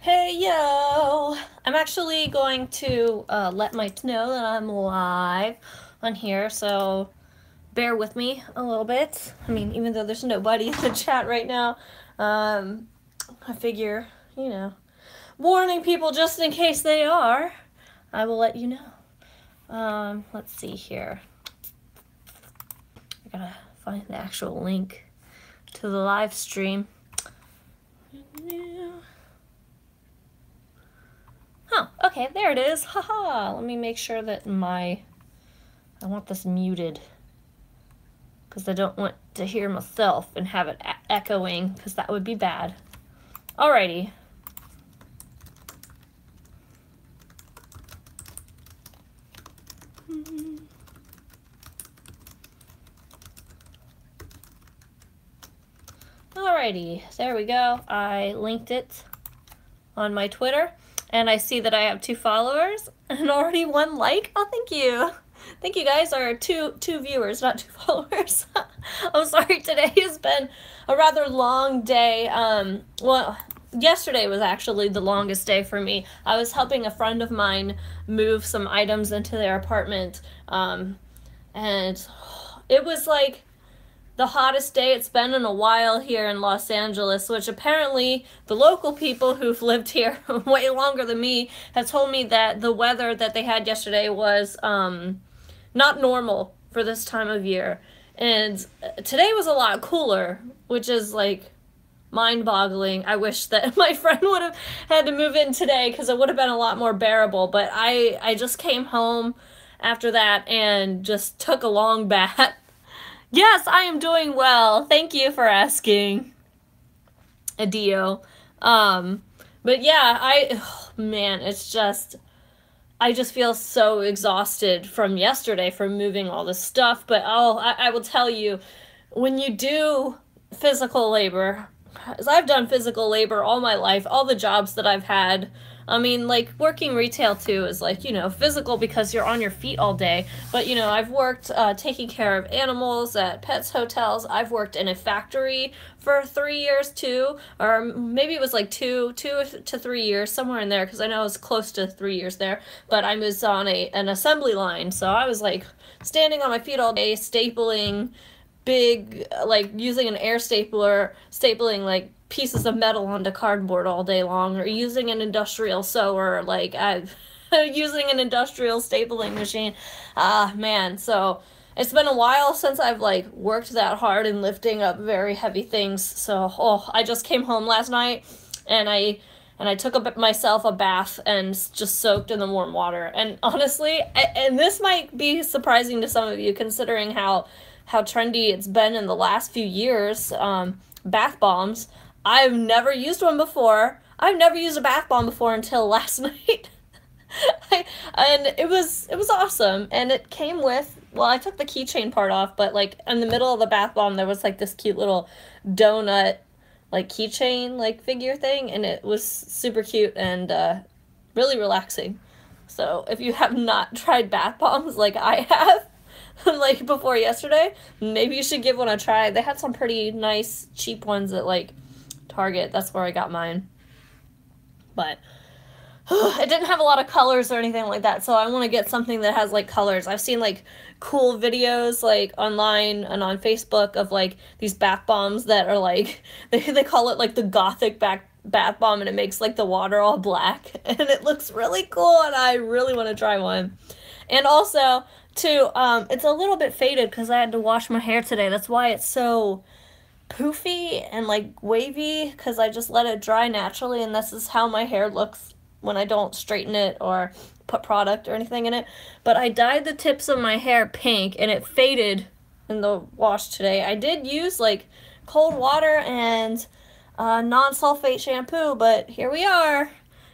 Hey yo! I'm actually going to let Mike know that I'm live on here, so bear with me a little bit. I mean, even though there's nobody in the chat right now, I figure, warning people just in case they are, I will let you know. Let's see here. I gotta find the actual link to the live stream. Huh, okay, there it is. Haha. Let me make sure that I want this muted, because I don't want to hear myself and have it echoing, because that would be bad. Alrighty. Alrighty, there we go. I linked it on my Twitter. And I see that I have 2 followers and already 1 like. Oh, thank you. Thank you guys. Are two viewers, not 2 followers. I'm sorry, today has been a rather long day. Well, yesterday was actually the longest day for me. I was helping a friend of mine move some items into their apartment. And it was like the hottest day it's been in a while here in Los Angeles, which apparently the local people who've lived here way longer than me have told me that the weather that they had yesterday was not normal for this time of year. And today was a lot cooler, which is like mind-boggling. I wish that my friend would have had to move in today, because it would have been a lot more bearable. But I just came home after that and just took a long bath. Yes, I am doing well. Thank you for asking, Adio. But yeah, man, it's just, I just feel so exhausted from yesterday from moving all this stuff. But I will tell you, when you do physical labor, as I've done physical labor all my life, all the jobs that I've had, I mean, like, working retail, too, is, like, physical because you're on your feet all day. But, I've worked taking care of animals at pets hotels. I've worked in a factory for 3 years, too. Or maybe it was, like, 2 to 3 years, somewhere in there, because I know it was close to 3 years there. But I was on an assembly line, so I was, like, standing on my feet all day, stapling big, like, using an air stapler, stapling, like, pieces of metal onto cardboard all day long, or using an industrial sewer, like, using an industrial stapling machine. Man, so it's been a while since I've, like, worked that hard and lifting up very heavy things. So, I just came home last night, and I took myself a bath and just soaked in the warm water. And honestly, and this might be surprising to some of you, considering how trendy it's been in the last few years, bath bombs. I've never used one before. I've never used a bath bomb before until last night. And it was awesome. And it came with, well, I took the keychain part off, but, like, in the middle of the bath bomb, there was, like, this cute little donut, like, keychain, like, figure thing. And it was super cute and really relaxing. So if you have not tried bath bombs like I have, like, before yesterday, maybe you should give one a try. They had some pretty nice, cheap ones at, like, Target. That's where I got mine. But it didn't have a lot of colors or anything like that, so I want to get something that has, like, colors. I've seen, like, cool videos, like, online and on Facebook of, like, these bath bombs that are, like, they call it, like, the gothic bath bomb, and it makes, like, the water all black, and it looks really cool, and I really want to try one. And also, too, it's a little bit faded because I had to wash my hair today. That's why it's so poofy and, like, wavy, because I just let it dry naturally, and this is how my hair looks when I don't straighten it or put product or anything in it. But I dyed the tips of my hair pink, and it faded in the wash today. I did use, like, cold water and non-sulfate shampoo, but here we are.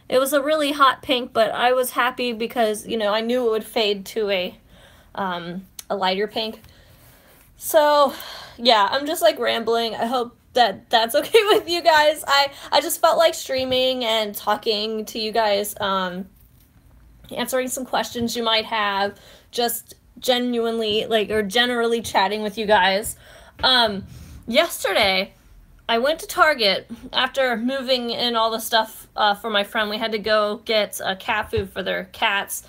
It was a really hot pink, but I was happy because, I knew it would fade to a lighter pink. So, yeah, I'm just, like, rambling. I hope that that's okay with you guys. I just felt like streaming and talking to you guys, answering some questions you might have, just genuinely, like, or generally chatting with you guys. Yesterday, I went to Target after moving in all the stuff for my friend. We had to go get cat food for their cats.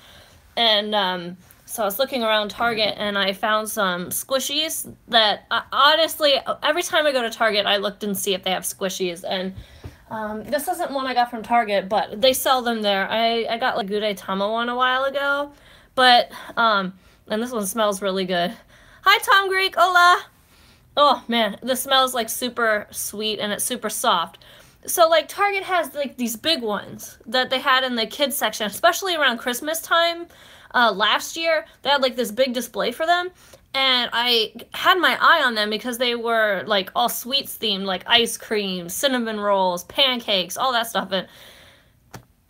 And so I was looking around Target and I found some squishies that honestly, every time I go to Target, I looked and see if they have squishies. And this isn't one I got from Target, but they sell them there. I got like Gudetama one a while ago, but and this one smells really good. Hi, Tom Greek. Hola. Oh man, this smells like super sweet and it's super soft. So like Target has like these big ones that they had in the kids section, especially around Christmas time last year. They had like this big display for them, and I had my eye on them because they were like all sweets themed, like ice cream, cinnamon rolls, pancakes, all that stuff. And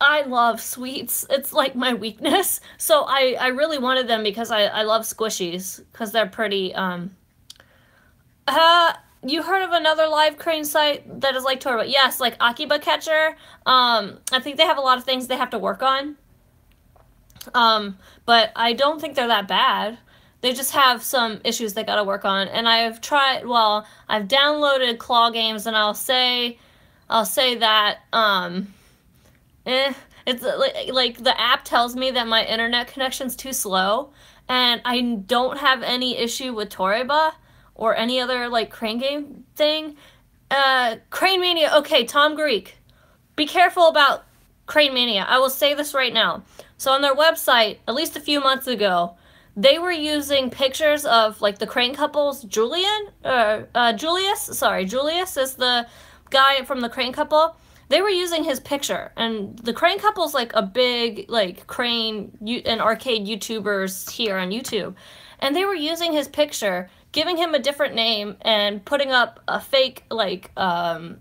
I love sweets. It's like my weakness. So I really wanted them because I love squishies because they're pretty you heard of another live crane site that is like Torba? Yes, like Akiba Catcher. I think they have a lot of things they have to work on. But I don't think they're that bad. They just have some issues they gotta work on. And I've downloaded claw games, and I'll say that, it's like the app tells me that my internet connection's too slow, and I don't have any issue with Toreba or any other like crane game thing. Crane Mania, okay, Tom Greek. Be careful about Crane Mania. I will say this right now. So on their website, at least a few months ago, they were using pictures of like the crane couples. Julius is the guy from the crane couple. They were using his picture, and the crane couple's like a big like crane and arcade YouTubers here on YouTube. And they were using his picture, giving him a different name, and putting up a fake, like,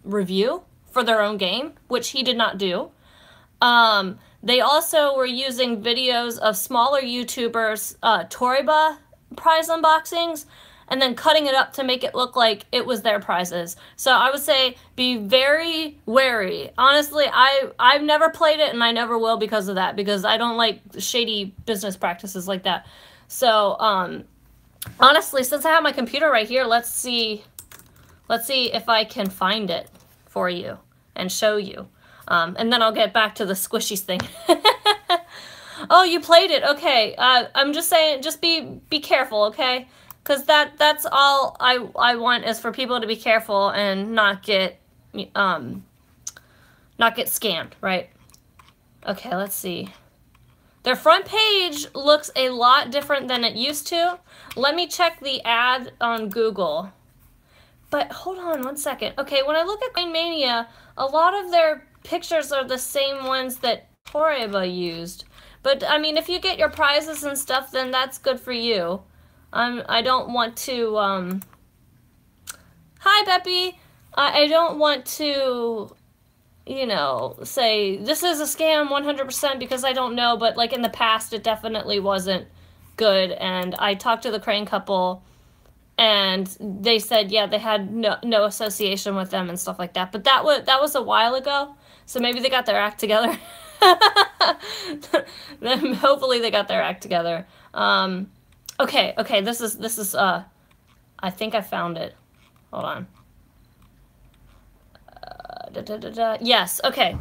review for their own game, which he did not do. They also were using videos of smaller YouTubers, Toriba prize unboxings, and then cutting it up to make it look like it was their prizes. So I would say be very wary. Honestly, I've never played it, and I never will because of that, because I don't like shady business practices like that. So, honestly, since I have my computer right here, let's see if I can find it for you and show you. And then I'll get back to the squishies thing. Oh, you played it. Okay. I'm just saying, just be careful, okay? Because that's all I want is for people to be careful and not get scammed, right? Okay, let's see. Their front page looks a lot different than it used to. Let me check the ad on Google. But hold on one second. Okay, when I look at Crane Mania, a lot of their pictures are the same ones that Toreba used. But, I mean, if you get your prizes and stuff, then that's good for you. I don't want to, Hi, Beppy! I don't want to, you know, say, this is a scam 100% because I don't know, but, like, in the past, it definitely wasn't good. And I talked to the crane couple, and they said, yeah, they had no association with them and stuff like that. But that was a while ago, so maybe they got their act together. Then hopefully they got their act together. Okay, this is, I think I found it. Hold on. Yes, okay.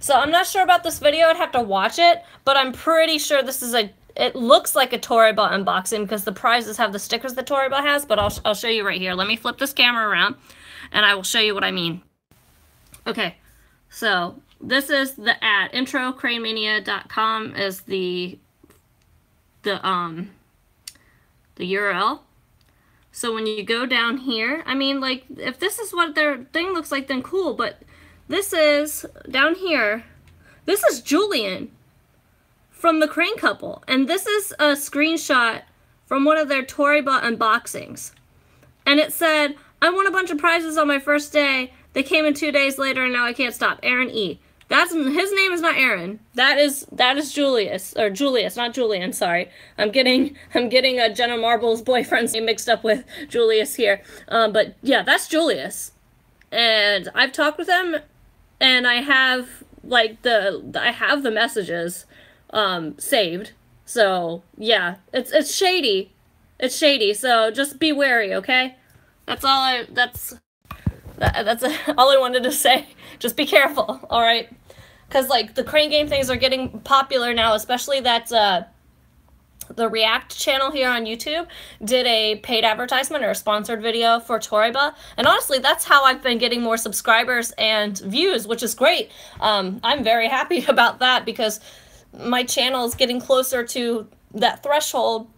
So I'm not sure about this video, I'd have to watch it, but I'm pretty sure this is it looks like a Toreba unboxing because the prizes have the stickers that Toreba has, but I'll show you right here. Let me flip this camera around, and I will show you what I mean. Okay, so this is the ad. Introcranemania.com is the URL. So when you go down here, I mean, like, if this is what their thing looks like, then cool, but this is, down here, this is Julian from the crane couple, and this is a screenshot from one of their Toreba unboxings. And it said, I won a bunch of prizes on my first day. They came in 2 days later, and now I can't stop. Aaron E. His name is not Aaron. That is Julius, or Julius, not Julian. Sorry, I'm getting Jenna Marble's boyfriend's name mixed up with Julius here. But yeah, that's Julius, and I've talked with him, and I have like the messages saved. So yeah, it's shady. It's shady. So just be wary, okay? That's all. That's all I wanted to say. Just be careful, all right? Because, like, the crane game things are getting popular now, especially that the React channel here on YouTube did a paid advertisement or a sponsored video for Toriba. And honestly, that's how I've been getting more subscribers and views, which is great. I'm very happy about that because my channel is getting closer to that threshold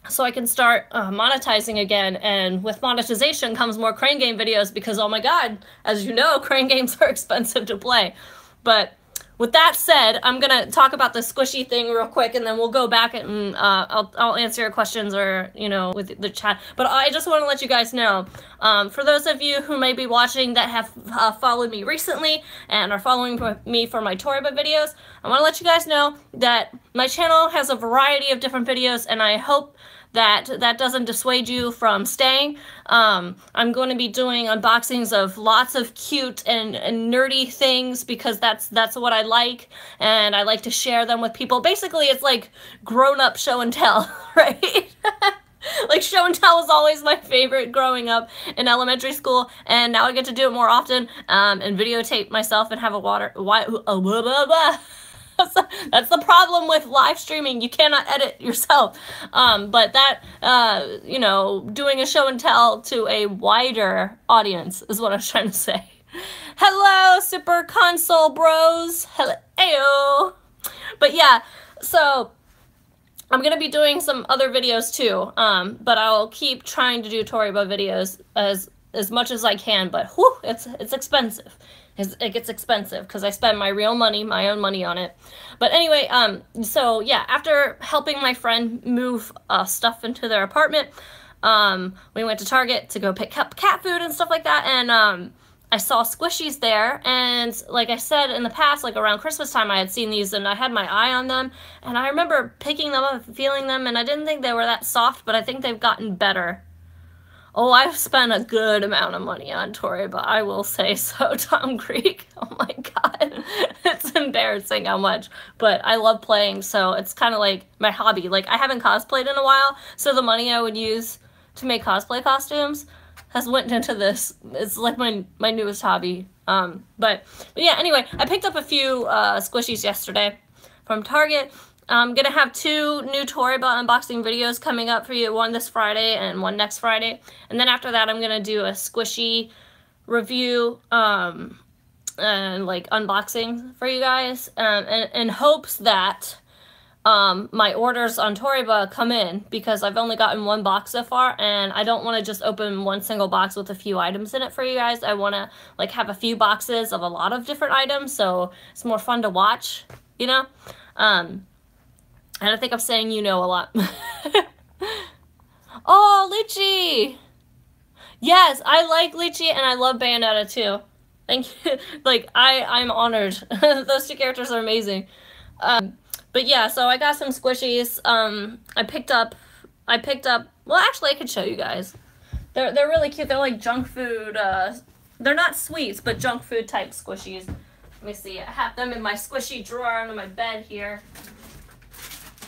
so I can start monetizing again. And with monetization comes more crane game videos because, oh my god, as you know, crane games are expensive to play. But with that said, I'm going to talk about the squishy thing real quick, and then we'll go back and I'll answer your questions or, you know, with the chat. But I just want to let you guys know, for those of you who may be watching that have followed me recently and are following me for my Toriba videos, I want to let you guys know that my channel has a variety of different videos, and I hope that doesn't dissuade you from staying. I'm going to be doing unboxings of lots of cute and nerdy things because that's what I like, and I like to share them with people. Basically, it's like grown-up show and tell, right? Like, show and tell was always my favorite growing up in elementary school, and now I get to do it more often, and videotape myself and have That's the problem with live streaming. You cannot edit yourself. But that, you know, doing a show and tell to a wider audience is what I was trying to say. Hello, Super Console Bros. Hello. Ayo. But yeah, so I'm going to be doing some other videos too. But I'll keep trying to do Toriba videos as much as I can. But whew, it's expensive. It gets expensive because I spend my own money on it. But anyway, so yeah, after helping my friend move stuff into their apartment, we went to Target to go pick up cat food and stuff like that, and I saw squishies there, and like I said in the past, like around Christmas time, I had seen these and I had my eye on them, and I remember picking them up, feeling them, and I didn't think they were that soft, but I think they've gotten better. Oh, I've spent a good amount of money on Toriba, I will say so, Tom Creek. Oh my god. It's embarrassing how much. But I love playing, so it's kind of like my hobby. Like, I haven't cosplayed in a while, so the money I would use to make cosplay costumes has went into this. It's like my newest hobby. But yeah, anyway, I picked up a few squishies yesterday from Target. I'm going to have 2 new Toriba unboxing videos coming up for you, one this Friday and one next Friday. And then after that, I'm going to do a squishy review and like unboxing for you guys in hopes that my orders on Toriba come in, because I've only gotten 1 box so far, and I don't want to just open one single box with a few items in it for you guys. I want to like have a few boxes of a lot of different items, so it's more fun to watch, you know? And I think I'm saying you know a lot. Oh, lychee! Yes, I like lychee and I love Bayonetta too. Thank you. Like, I'm honored. Those 2 characters are amazing. But yeah, so I got some squishies. I picked up, well, actually I could show you guys. They're really cute. They're like junk food, they're not sweets, but junk food type squishies. Let me see, I have them in my squishy drawer under my bed here.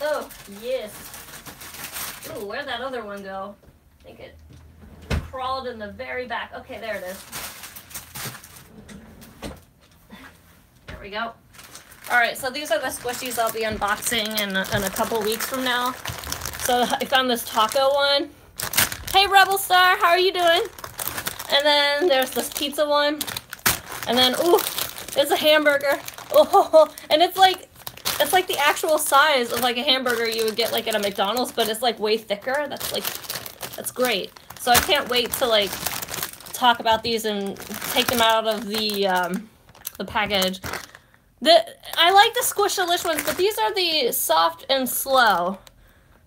Oh, yes. Ooh, where'd that other one go? I think it crawled in the very back. Okay, there it is. There we go. Alright, so these are the squishies I'll be unboxing in a couple weeks from now. So I found this taco one. Hey, Rebel Star, how are you doing? And then there's this pizza one. And then, ooh, it's a hamburger. Oh, and it's like the actual size of like a hamburger you would get like at a McDonald's, but it's like way thicker. That's great. So I can't wait to like talk about these and take them out of the package. I like the Squish-a-lish ones, but these are the soft and slow.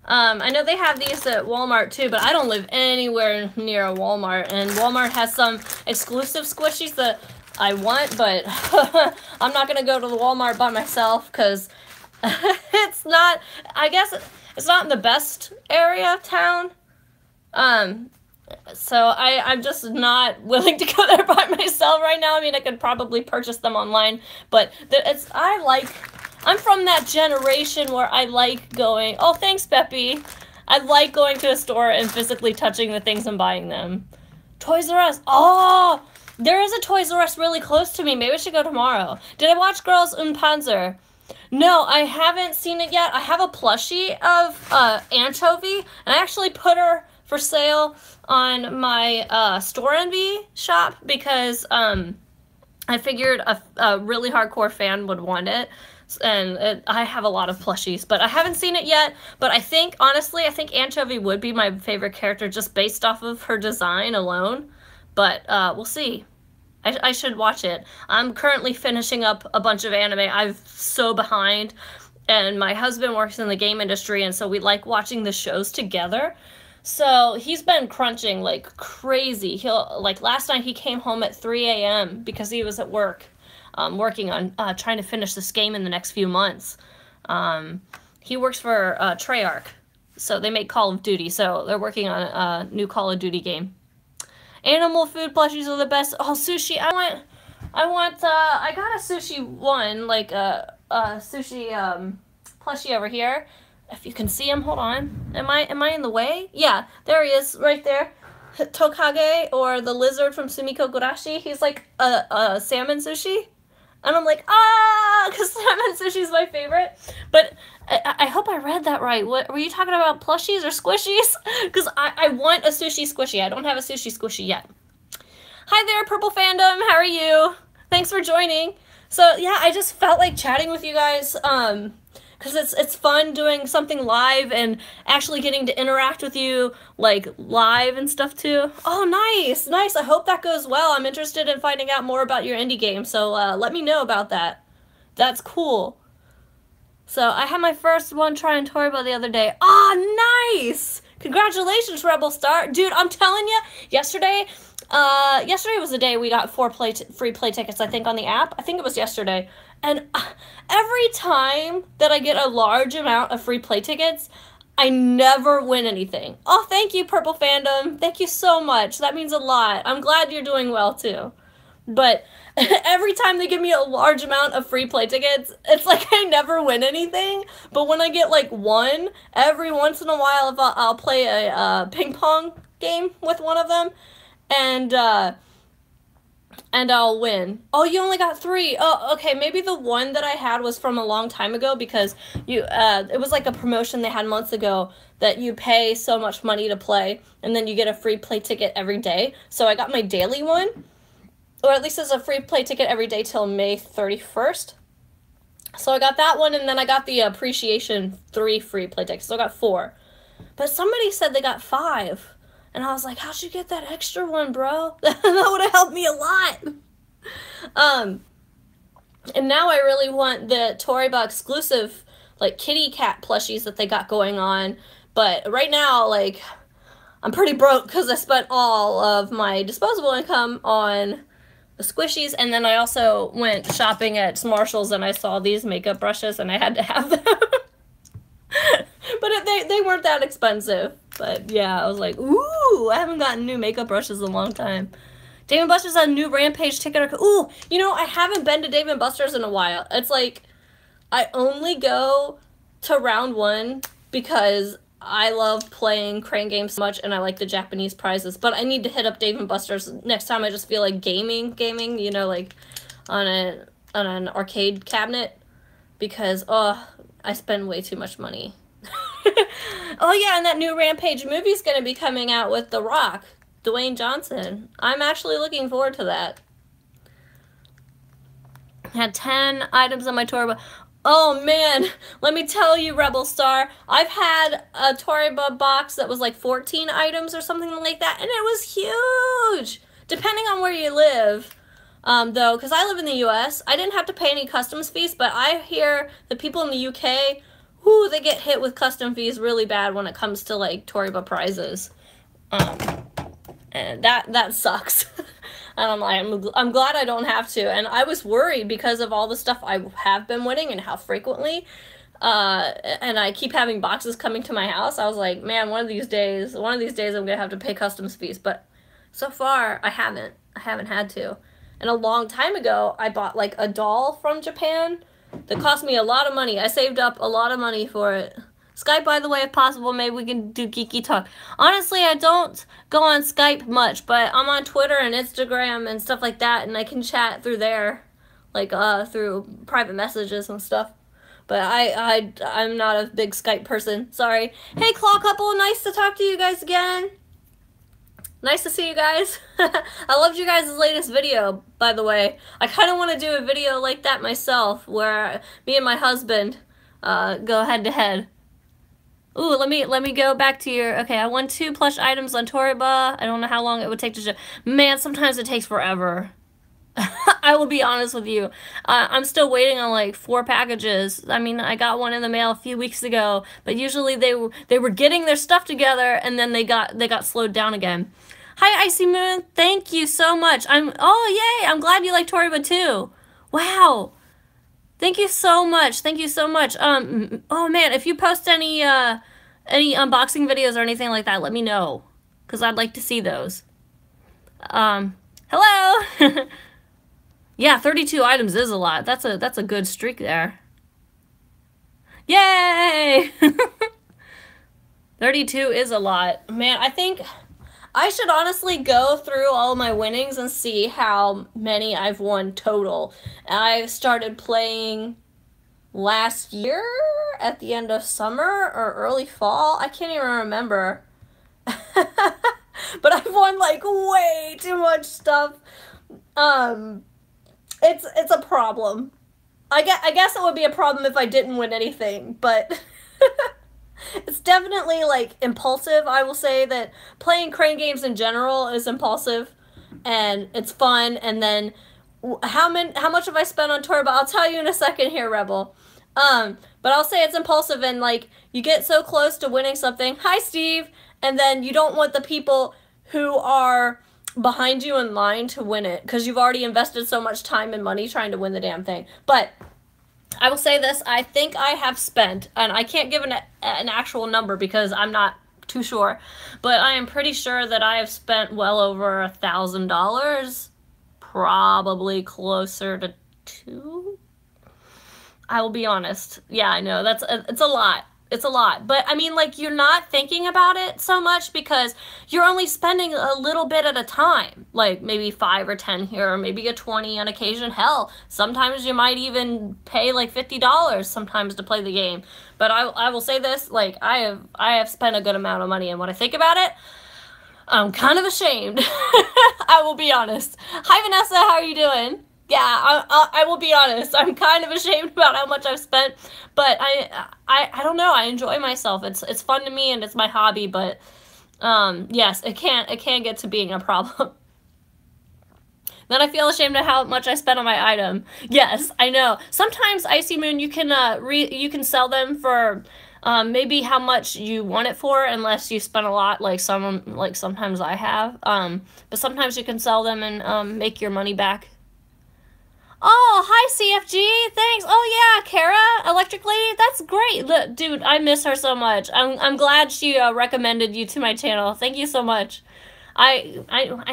I know they have these at Walmart too, but I don't live anywhere near a Walmart, and Walmart has some exclusive squishies that I want, but I'm not gonna go to the Walmart by myself because it's not, I guess it's not in the best area of town. So I'm just not willing to go there by myself right now. I mean, I could probably purchase them online, but I'm from that generation where I like going, oh, thanks, Peppy. I like going to a store and physically touching the things and buying them. Toys R Us, oh, There is a Toys R Us really close to me. Maybe I should go tomorrow. Did I watch Girls und Panzer? No, I haven't seen it yet. I have a plushie of Anchovy, and I actually put her for sale on my Store Envy shop because I figured a really hardcore fan would want it. And I have a lot of plushies, but I haven't seen it yet. But I think, honestly, I think Anchovy would be my favorite character just based off of her design alone. But we'll see. I should watch it. I'm currently finishing up a bunch of anime. I'm so behind. And my husband works in the game industry, and so we like watching the shows together. So he's been crunching like crazy. Like last night he came home at 3 a.m. because he was at work. Working on trying to finish this game in the next few months. He works for Treyarch, so they make Call of Duty, so they're working on a new Call of Duty game. Animal food plushies are the best. Oh, sushi, I got a sushi one, like a sushi plushie over here. If you can see him, hold on. Am I in the way? Yeah, there he is, right there. Tokage, or the lizard from Sumiko Gurashi. He's like a salmon sushi. And I'm like, because salmon sushi is my favorite. But I hope I read that right. What were you talking about, plushies or squishies? Because I want a sushi squishy. I don't have a sushi squishy yet. Hi there, Purple Fandom. How are you? Thanks for joining. So, yeah, I just felt like chatting with you guys. Because it's fun doing something live and actually getting to interact with you, like, live and stuff, too. Oh, nice, nice. I hope that goes well. I'm interested in finding out more about your indie game, so let me know about that. That's cool. So, I had my first one trying Toriba the other day. Oh, nice! Congratulations, Rebel Star. Dude, I'm telling you, yesterday was the day we got 4 free play tickets, I think, on the app. I think it was yesterday. And every time that I get a large amount of free play tickets, I never win anything. Oh, thank you, Purple Fandom. Thank you so much. That means a lot. I'm glad you're doing well, too. But every time they give me a large amount of free play tickets, it's like I never win anything. But when I get, like, one, every once in a while, I'll play a ping pong game with one of them. And I'll win. Oh, you only got 3. Oh, okay. Maybe the one that I had was from a long time ago because it was like a promotion they had months ago that you pay so much money to play and then you get a free play ticket every day. So I got my daily one, or at least it's a free play ticket every day till May 31st. So I got that one, and then I got the Appreciation 3 free play tickets. So I got 4. But somebody said they got 5. And I was like, how'd you get that extra one, bro? That would have helped me a lot. And now I really want the Toriba exclusive, like, kitty cat plushies that they got going on. But right now, like, I'm pretty broke because I spent all of my disposable income on the squishies. And then I also went shopping at Marshall's and I saw these makeup brushes and I had to have them. But they weren't that expensive. But yeah, I was like, ooh, I haven't gotten new makeup brushes in a long time. Dave & Buster's had a new Rampage ticket. Ooh, you know, I haven't been to Dave & Buster's in a while. It's like, I only go to round 1 because I love playing crane games so much and I like the Japanese prizes. But I need to hit up Dave & Buster's next time I just feel like gaming, you know, like on an arcade cabinet. Because, oh, I spend way too much money. Oh yeah, and that new Rampage movie's gonna be coming out with The Rock, Dwayne Johnson. I'm actually looking forward to that. I had 10 items on my Toriba. Oh man, let me tell you, Rebel Star, I've had a Toriba box that was like 14 items or something like that, and it was huge! Depending on where you live. Though, because I live in the US, I didn't have to pay any customs fees, but I hear the people in the UK, whoo, they get hit with custom fees really bad when it comes to, like, Toriba prizes. And that sucks. And I'm glad I don't have to. And I was worried because of all the stuff I have been winning and how frequently. And I keep having boxes coming to my house. I was like, man, one of these days I'm going to have to pay customs fees. But so far, I haven't had to. And a long time ago, I bought, like, a doll from Japan that cost me a lot of money. I saved up a lot of money for it. Skype, by the way, if possible, maybe we can do geeky talk. Honestly, I don't go on Skype much, but I'm on Twitter and Instagram and stuff like that, and I can chat through there, like through private messages and stuff. But I'm not a big Skype person. Sorry. Hey, Claw Couple, nice to talk to you guys again. Nice to see you guys. I loved you guys' latest video, by the way. I kind of want to do a video like that myself, where me and my husband go head to head. Ooh, let me go back to your, okay, I won 2 plush items on Toriba. I don't know how long it would take to ship. Man, sometimes it takes forever. I will be honest with you. I'm still waiting on like 4 packages. I mean, I got one in the mail a few weeks ago, but usually they were getting their stuff together and then they got slowed down again. Hi, Icy Moon. Thank you so much. Oh, yay. I'm glad you like Toriba too. Wow. Thank you so much. Thank you so much. Oh man, if you post any unboxing videos or anything like that, let me know, because I'd like to see those. Hello. Yeah, 32 items is a lot. That's a good streak there. Yay! 32 is a lot. Man, I think I should honestly go through all my winnings and see how many I've won total. I started playing last year at the end of summer or early fall. I can't even remember. But I've won like way too much stuff. It's a problem. I guess it would be a problem if I didn't win anything, but it's definitely like impulsive. I will say that playing crane games in general is impulsive and it's fun. And then how much have I spent on Toriba? I'll tell you in a second here, Rebel. But I'll say it's impulsive and like you get so close to winning something. Hi, Steve. And then you don't want the people who are behind you in line to win it because you've already invested so much time and money trying to win the damn thing. But I will say this, I think I have spent, and I can't give an actual number because I'm not too sure, but I am pretty sure that I have spent well over $1,000, probably closer to 2. I will be honest. Yeah, I know, it's a lot. It's a lot. But, I mean, like, you're not thinking about it so much because you're only spending a little bit at a time. Like, maybe 5 or 10 here, or maybe a 20 on occasion. Hell, sometimes you might even pay, like, $50 sometimes to play the game. But I will say this, like, I have spent a good amount of money, and when I think about it, I'm kind of ashamed. I will be honest. Hi, Vanessa, how are you doing? Yeah, I will be honest. I'm kind of ashamed about how much I've spent, but I don't know. I enjoy myself. It's fun to me and it's my hobby. But yes, it can get to being a problem. Then I feel ashamed of how much I spent on my item. Yes, I know. Sometimes, Icy Moon, you can sell them for maybe how much you want it for, unless you spend a lot, like sometimes I have. But sometimes you can sell them and make your money back. Oh, hi, CFG. Thanks. Oh, yeah, Kara, Electric Lady. That's great. Look, dude, I miss her so much. I'm glad she recommended you to my channel. Thank you so much. I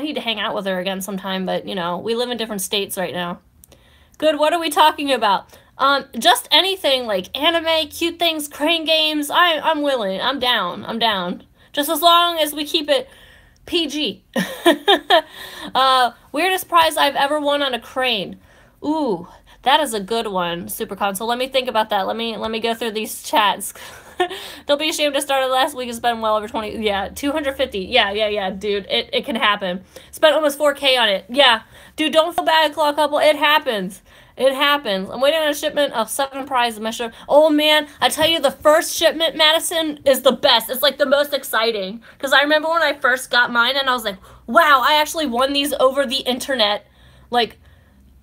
need to hang out with her again sometime, but, you know, we live in different states right now. Good. What are we talking about? Just anything like anime, cute things, crane games. I'm willing. I'm down. Just as long as we keep it PG. Weirdest prize I've ever won on a crane. Ooh, that is a good one, Super Console. Let me think about that. Let me go through these chats. Don't be ashamed to start it last week and spend well over 20. Yeah, 250. Yeah, dude. It can happen. Spent almost 4K on it. Yeah. Dude, don't feel bad, Claw Couple. It happens. It happens. I'm waiting on a shipment of 7 prizes. My ship. Oh, man. I tell you, the first shipment, Madison, is the best. It's, like, the most exciting. Because I remember when I first got mine, and I was like, wow, I actually won these over the internet. Like,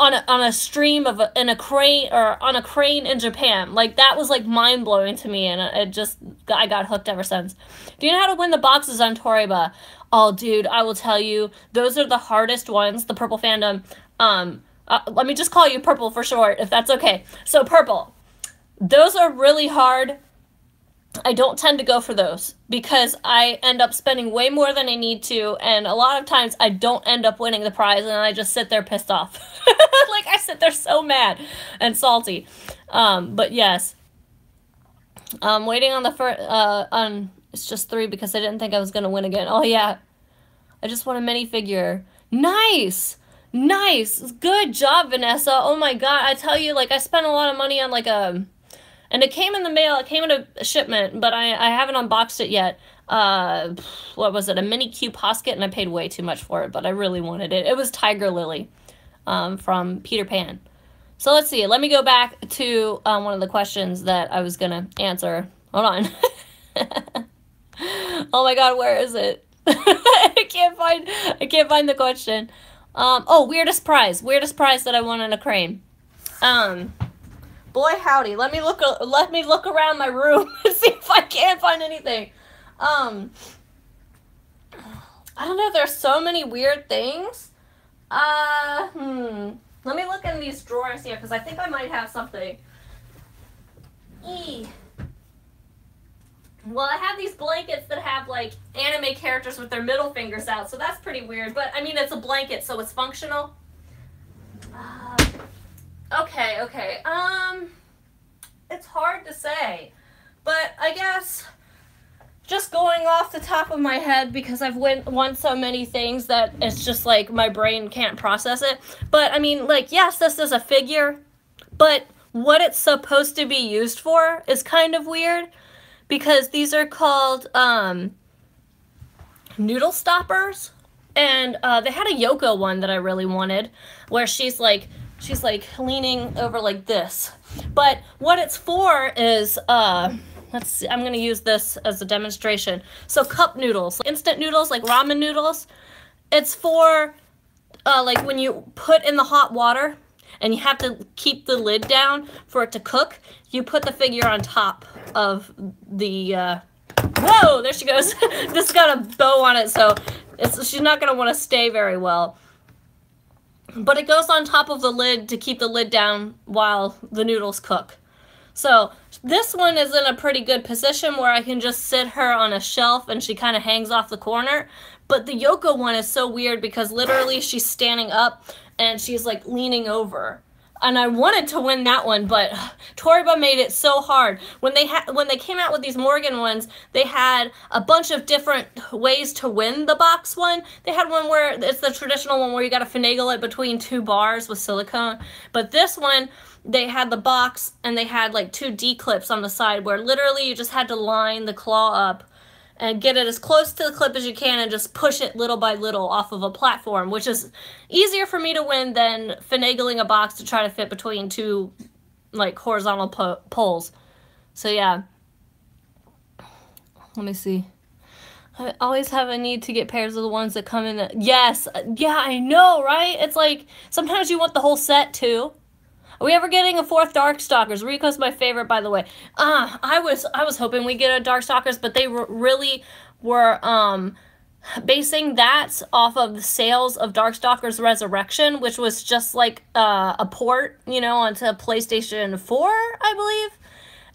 on a stream of in a crane or on a crane in Japan. Like, that was like mind blowing to me, and I got hooked ever since. Do you know how to win the boxes on Toriba? Oh, dude, I will tell you, those are the hardest ones. The Purple Fandom. Let me just call you Purple for short, if that's okay. So Purple, those are really hard. I don't tend to go for those because I end up spending way more than I need to, and a lot of times I don't end up winning the prize, and I just sit there pissed off. Like, I sit there so mad and salty. But yes. I'm waiting on the first, it's just 3 because I didn't think I was going to win again. Oh, yeah. I just won a minifigure. Nice! Nice! Good job, Vanessa. Oh, my God. I tell you, like, I spent a lot of money on, like, and it came in the mail. It came in a shipment, but I haven't unboxed it yet. What was it? A mini Q posket, and I paid way too much for it, but I really wanted it. It was Tiger Lily, from Peter Pan. So let's see. Let me go back to one of the questions that I was gonna answer. Hold on. Oh my God, where is it? I can't find the question. Oh, weirdest prize that I won in a crane. Boy howdy, let me look around my room and see if I can't find anything. I don't know, there's so many weird things. Let me look in these drawers here, because I think I might have something. Well, I have these blankets that have, like, anime characters with their middle fingers out, so that's pretty weird. But, I mean, it's a blanket, so it's functional. Okay. It's hard to say. But I guess just going off the top of my head, because I've won so many things that it's just like my brain can't process it. But I mean, like, yes, this is a figure, but what it's supposed to be used for is kind of weird, because these are called noodle stoppers, and they had a Yoko one that I really wanted, where she's like leaning over like this. But what it's for is let's see, I'm going to use this as a demonstration. So cup noodles, instant noodles, like ramen noodles. It's for, like when you put in the hot water and you have to keep the lid down for it to cook, you put the figure on top of the, whoa, there she goes. This got a bow on it, so she's not going to want to stay very well. But it goes on top of the lid to keep the lid down while the noodles cook. So this one is in a pretty good position where I can just sit her on a shelf and she kind of hangs off the corner. But the Yoko one is so weird because literally she's standing up and she's like leaning over. And I wanted to win that one, but Toriba made it so hard. When they came out with these Morgan ones, they had a bunch of different ways to win the box one. They had one where it's the traditional one where you got to finagle it between 2 bars with silicone. But this one, they had the box and they had like 2 D-clips on the side where literally you just had to line the claw up and get it as close to the clip as you can and just push it little by little off of a platform, which is easier for me to win than finagling a box to try to fit between 2 like horizontal poles. So yeah. Let me see. I always have a need to get pairs of the ones that come in the... Yes! Yeah, I know, right? It's like, sometimes you want the whole set too. Are we ever getting a 4th Darkstalkers? Rico's my favorite, by the way. I was hoping we'd get a Darkstalkers, but they really were basing that off of the sales of Darkstalkers Resurrection, which was just like a port, you know, onto PlayStation 4, I believe.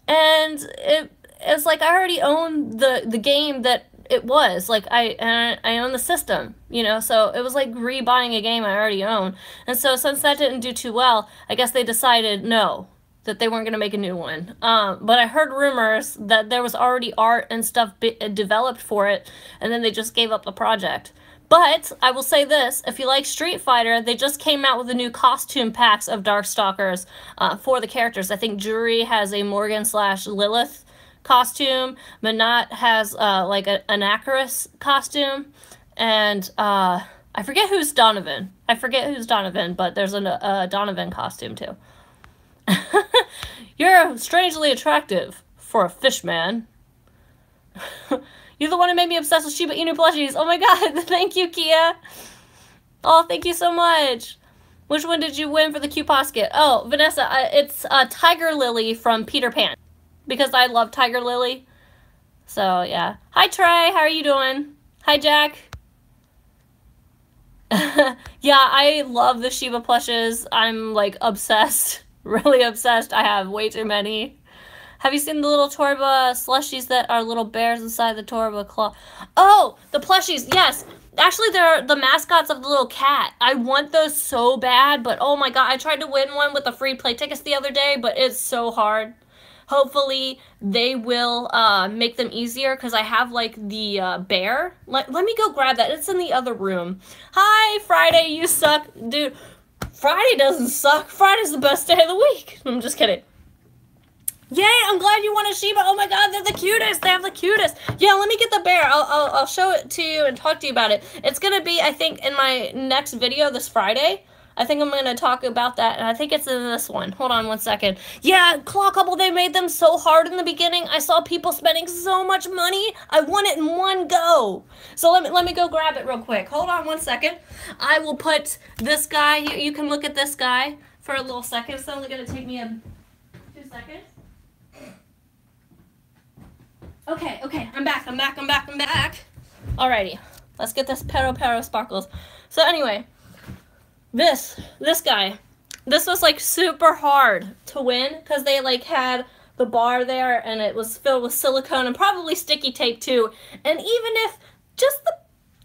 And it's like I already own the game that it was. Like I own the system, you know, so it was like rebuying a game I already own. And so since that didn't do too well, I guess they decided no, that they weren't going to make a new one. But I heard rumors that there was already art and stuff developed for it, and then they just gave up the project. But I will say this, if you like Street Fighter, they just came out with the new costume packs of Darkstalkers for the characters. I think Juri has a Morgan/Lilith costume. Manat has like an Acarus costume, and I forget who's Donovan. But there's a Donovan costume too. You're strangely attractive for a fish man. You're the one who made me obsessed with Shiba Inu plushies. Oh my god, thank you, Kia. Oh, thank you so much. Which one did you win for the Q posket? Oh, Vanessa, it's Tiger Lily from Peter Pan. Because I love Tiger Lily. So, yeah. Hi, Trey. How are you doing? Hi, Jack. Yeah, I love the Shiba plushes. I'm, like, obsessed. Really obsessed. I have way too many. Have you seen the little Torba slushies that are little bears inside the Torba claw? Oh, the plushies. Yes. Actually, they're the mascots of the little cat. I want those so bad, but oh my god. I tried to win one with the free play tickets the other day, but it's so hard. hopefully they will make them easier, because I have like the bear. Let me go grab that. It's in the other room. Hi, Friday, you suck. Dude, Friday doesn't suck. Friday's the best day of the week. I'm just kidding. Yay, I'm glad you want a Shiba. Oh my god, they're the cutest. They have the cutest. Yeah, let me get the bear. I'll show it to you and talk to you about it. It's going to be, I think, in my next video this Friday. I think I'm going to talk about that, and I think it's in this one. Hold on one second. Yeah, Claw Couple, they made them so hard in the beginning. I saw people spending so much money. I want it in one go. So let me go grab it real quick. Hold on one second. I will put this guy, you can look at this guy for a little second. It's only going to take me 2 seconds. Okay, I'm back. Alrighty, let's get this Pero Sparkles. So anyway, this guy, this was like super hard to win, because they like had the bar there, and it was filled with silicone and probably sticky tape too. And even if just the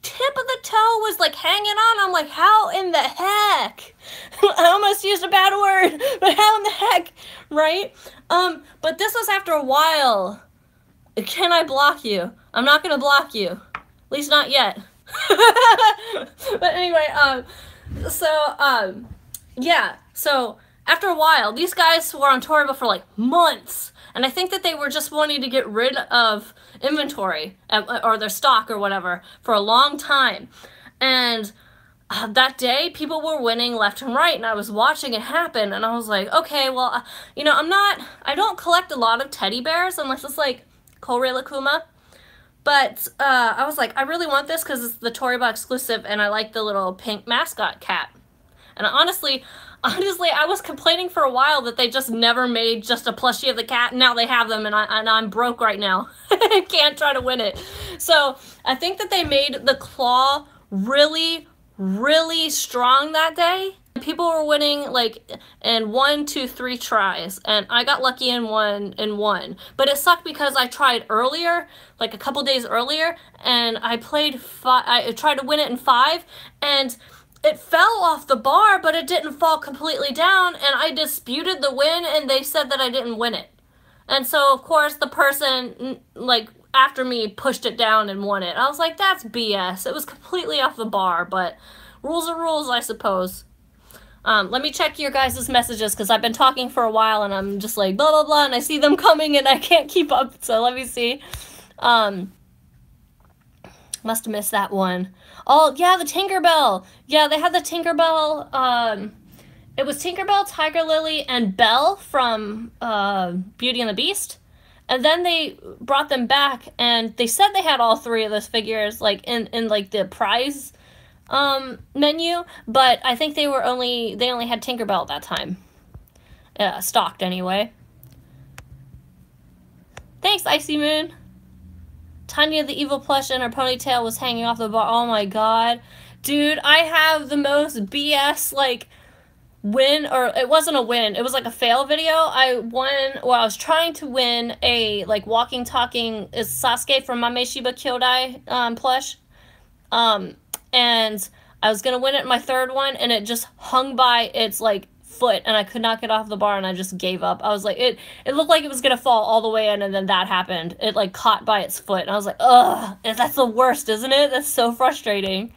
tip of the toe was like hanging on, I'm like, how in the heck? I almost used a bad word, but how in the heck, right? But this was after a while. Can I block you? I'm not gonna block you. At least not yet. But anyway, yeah. So after a while, these guys were on Toriba for like months, and I think that they were just wanting to get rid of inventory or their stock or whatever for a long time. And that day, people were winning left and right, and I was watching it happen, and I was like, okay, well, you know, I don't collect a lot of teddy bears unless it's like Korei Lakuma, but I was like, I really want this because it's the Toriba exclusive, and I like the little pink mascot cat. And honestly, I was complaining for a while that they just never made just a plushie of the cat, and now they have them, and I'm broke right now. I can't try to win it. So I think that they made the claw really, really strong that day. People were winning like in 1, 2, 3 tries, and I got lucky in one. But it sucked because I tried earlier, like a couple days earlier, and I tried to win it in 5, and it fell off the bar, but it didn't fall completely down, and I disputed the win, and they said that I didn't win it. And so of course the person like after me pushed it down and won it. I was like, that's BS. It was completely off the bar, but rules are rules, I suppose. Let me check your guys' messages, because I've been talking for a while and I'm just like blah blah blah, and I see them coming and I can't keep up, so let me see. Must have missed that one. Oh yeah, the Tinkerbell. Yeah, they had the Tinkerbell. It was Tinkerbell, Tiger Lily, and Belle from Beauty and the Beast. And then they brought them back, and they said they had all 3 of those figures like in like the prize menu, but I think they only had Tinkerbell at that time. Stocked anyway. Thanks, Icy Moon. Tanya the evil plush and her ponytail was hanging off the bar. Oh my god. Dude, I have the most BS like win, or it wasn't a win, it was like a fail video. I was trying to win a like walking talking Sasuke from Mame Shiba Kyodai plush. And I was gonna win it in my 3rd one, and it just hung by its like foot, and I could not get off the bar, and I just gave up. I was like, it looked like it was gonna fall all the way in, and then that happened. It like caught by its foot, and I was like, ugh, that's the worst, isn't it? That's so frustrating.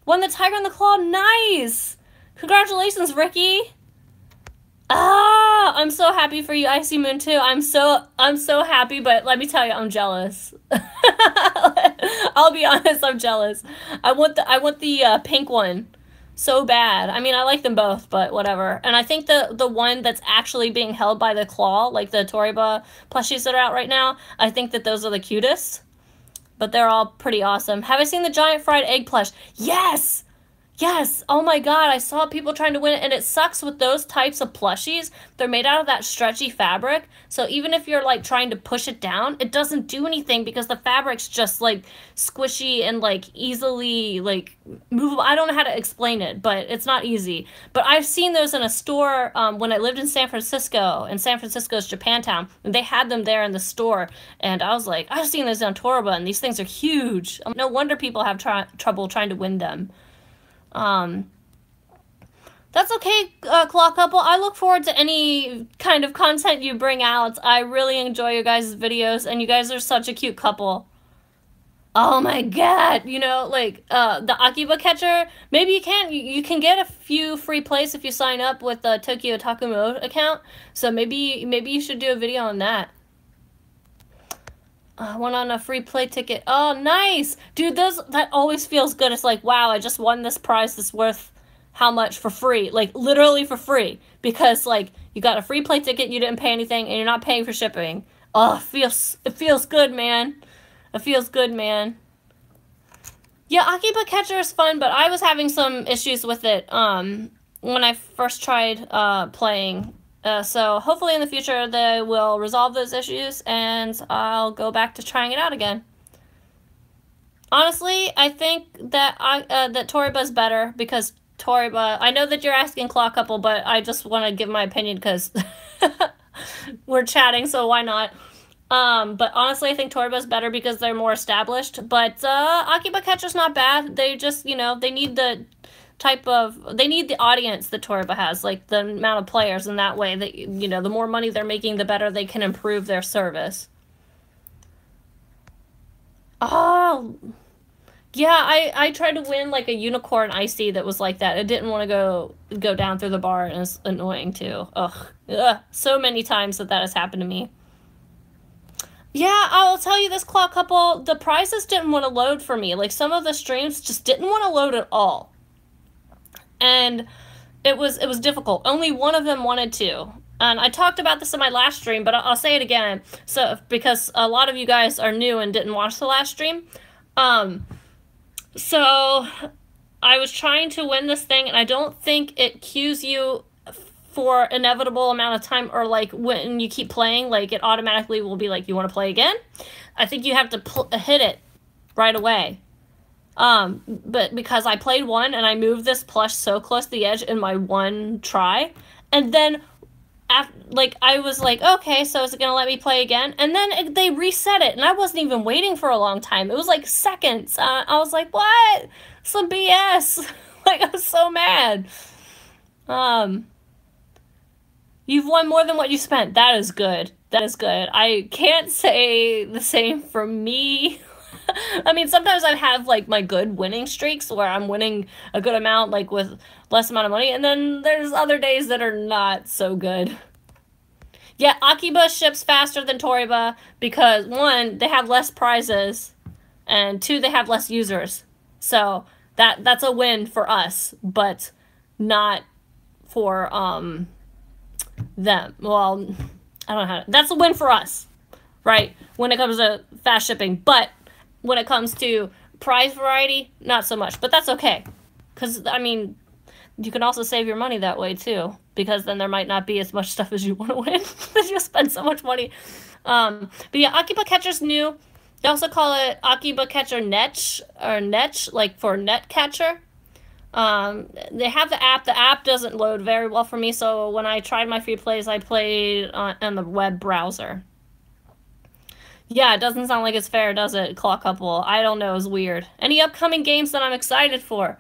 Won the Tiger and the Claw, nice! Congratulations, Ricky! Ah, I'm so happy for you, Icy Moon, too. I'm so happy, but let me tell you, I'm jealous. I'll be honest, I'm jealous. I want the pink one so bad. I mean, I like them both, but whatever. And I think the one that's actually being held by the claw, like the Toriba plushies that are out right now, I think that those are the cutest. But they're all pretty awesome. Have I seen the giant fried egg plush? Yes! Yes! Oh my god, I saw people trying to win it, and it sucks with those types of plushies. They're made out of that stretchy fabric, so even if you're like trying to push it down, it doesn't do anything because the fabric's just like squishy and like easily like movable. I don't know how to explain it, but it's not easy. But I've seen those in a store when I lived in San Francisco, and San Francisco's Japantown, and they had them there in the store, and I was like, I've seen those on Toriba, and these things are huge. No wonder people have trouble trying to win them. That's okay, Claw Couple. I look forward to any kind of content you bring out. I really enjoy your guys' videos, and you guys are such a cute couple. Oh my god, you know, like, the Akiba catcher, maybe you can get a few free plays if you sign up with the Tokyo Otaku Mode account, so maybe you should do a video on that. Won on a free play ticket. Oh, nice! Dude, that always feels good. It's like, wow, I just won this prize that's worth how much for free? Like, literally for free. Because, like, you got a free play ticket, you didn't pay anything, and you're not paying for shipping. Oh, it feels good, man. It feels good, man. Yeah, Akiba Catcher is fun, but I was having some issues with it when I first tried playing. So hopefully in the future they will resolve those issues, and I'll go back to trying it out again. Honestly, I think that that Toriba's better, because Toriba... I know that you're asking Claw Couple, but I just want to give my opinion because we're chatting, so why not? But honestly, I think Toriba's better because they're more established. But, Akiba Catcher's not bad. They just, you know, they need the they need the audience that Toriba has, like, the amount of players, and that way, that, you know, the more money they're making, the better they can improve their service. Oh, yeah, I tried to win, like, a unicorn icy that was like that. It didn't want to go down through the bar, and it's annoying, too. Ugh. So many times that has happened to me. Yeah, I'll tell you this, Claw Couple, the prizes didn't want to load for me. Like, some of the streams just didn't want to load at all. And it was difficult. Only one of them wanted to. And I talked about this in my last stream, but I'll say it again. So, because a lot of you guys are new and didn't watch the last stream. So, I was trying to win this thing, and I don't think it queues you for inevitable amount of time, or like when you keep playing, like it automatically will be like, you want to play again? I think you have to hit it right away. But because I played one and I moved this plush so close to the edge in my one try, and then like I was like, okay, so is it gonna let me play again? And then they reset it, and I wasn't even waiting for a long time. It was like seconds. I was like, what? Some BS. Like, I was so mad. You've won more than what you spent. That is good. That is good. I can't say the same for me. I mean, sometimes I have, like, my good winning streaks where I'm winning a good amount, like, with less amount of money. And then there's other days that are not so good. Yeah, Akiba ships faster than Toriba because, one, they have less prizes. And two, they have less users. So that's a win for us, but not for, them. Well, I don't know how to... That's a win for us, right? When it comes to fast shipping. But when it comes to prize variety, not so much. But that's okay. Because, I mean, you can also save your money that way, too. Because then there might not be as much stuff as you want to win. Because you'll spend so much money. But yeah, Akiba Catcher's new. They also call it Akiba Catcher Netch, or Netch, like for net catcher. They have the app. The app doesn't load very well for me, so when I tried my free plays, I played on the web browser. Yeah, it doesn't sound like it's fair, does it, Claw Couple? I don't know, it's weird. Any upcoming games that I'm excited for?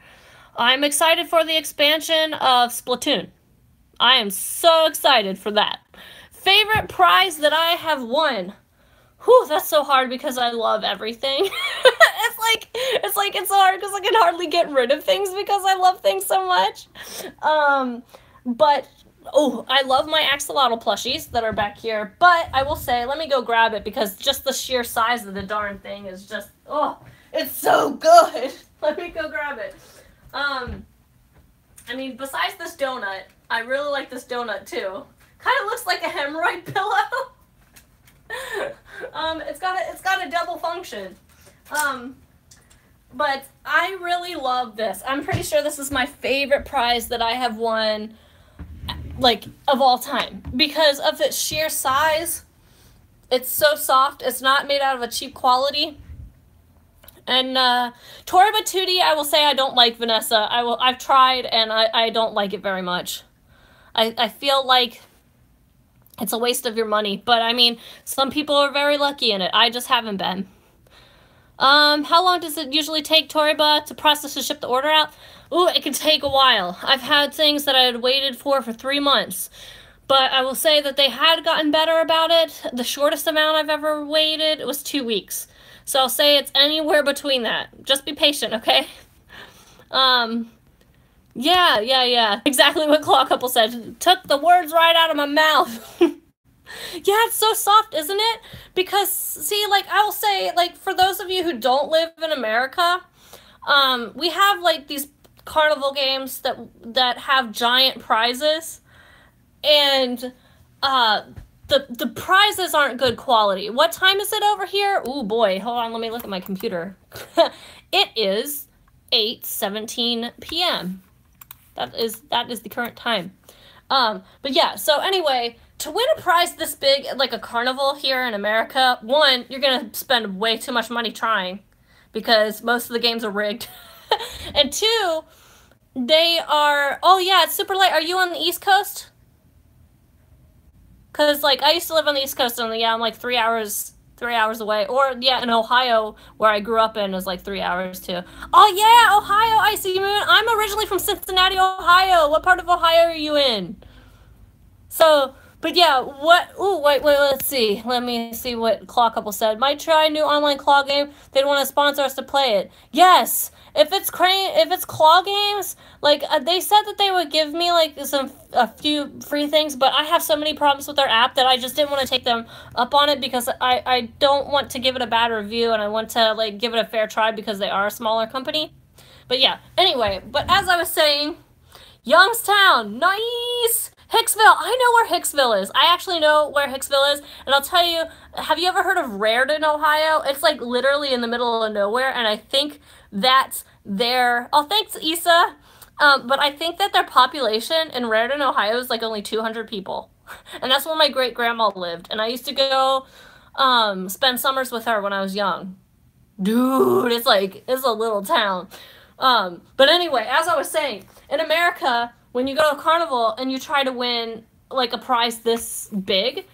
I'm excited for the expansion of Splatoon. I am so excited for that. Favorite prize that I have won? Whew, that's so hard because I love everything. It's so hard because I can hardly get rid of things because I love things so much. But, oh, I love my axolotl plushies that are back here. But I will say, let me go grab it because just the sheer size of the darn thing is just, oh, it's so good. Let me go grab it. I mean, besides this donut, I really like this donut too. Kind of looks like a hemorrhoid pillow. It's got a double function. But I really love this. I'm pretty sure this is my favorite prize that I have won, like, of all time. Because of its sheer size. It's so soft. It's not made out of a cheap quality. And, Toriba 2D, I will say I don't like, Vanessa. I've tried, and I don't like it very much. I feel like it's a waste of your money. But, I mean, some people are very lucky in it. I just haven't been. How long does it usually take Toriba to process and ship the order out? Ooh, it can take a while. I've had things that I had waited for 3 months. But I will say that they had gotten better about it. The shortest amount I've ever waited was 2 weeks. So I'll say it's anywhere between that. Just be patient, okay? Yeah. Exactly what Claw Couple said. Took the words right out of my mouth. Yeah, it's so soft, isn't it? Because, see, like, I will say, like, for those of you who don't live in America, we have, like, these carnival games that have giant prizes, and, the prizes aren't good quality. What time is it over here? Ooh, boy, hold on, let me look at my computer. It is 8:17 p.m. That is the current time. But yeah, so anyway, to win a prize this big, like a carnival here in America, one, you're gonna spend way too much money trying, because most of the games are rigged. And two, they are, oh yeah, it's super late. Are you on the East Coast? Because, like, I used to live on the East Coast, and yeah, I'm like 3 hours away. Or, yeah, in Ohio, where I grew up in, is like 3 hours too. Oh yeah, Ohio, Icy Moon. I'm originally from Cincinnati, Ohio. What part of Ohio are you in? So, but yeah, wait, let's see. Let me see what Claw Couple said. Might try a new online claw game. They'd want to sponsor us to play it. Yes! If it's claw games, like, they said that they would give me, like, a few free things, but I have so many problems with their app that I just didn't want to take them up on it, because I don't want to give it a bad review, and I want to, like, give it a fair try because they are a smaller company. But yeah, anyway, but as I was saying, Youngstown, nice! Hicksville, I know where Hicksville is. I actually know where Hicksville is, and I'll tell you, have you ever heard of Raritan, Ohio? It's like literally in the middle of nowhere, and I think that's their, oh, thanks, Issa. But I think that their population in Raritan, Ohio is like only 200 people. And that's where my great-grandma lived, and I used to go spend summers with her when I was young. Dude, it's a little town. But anyway, as I was saying, in America, when you go to a carnival and you try to win, like, a prize this big,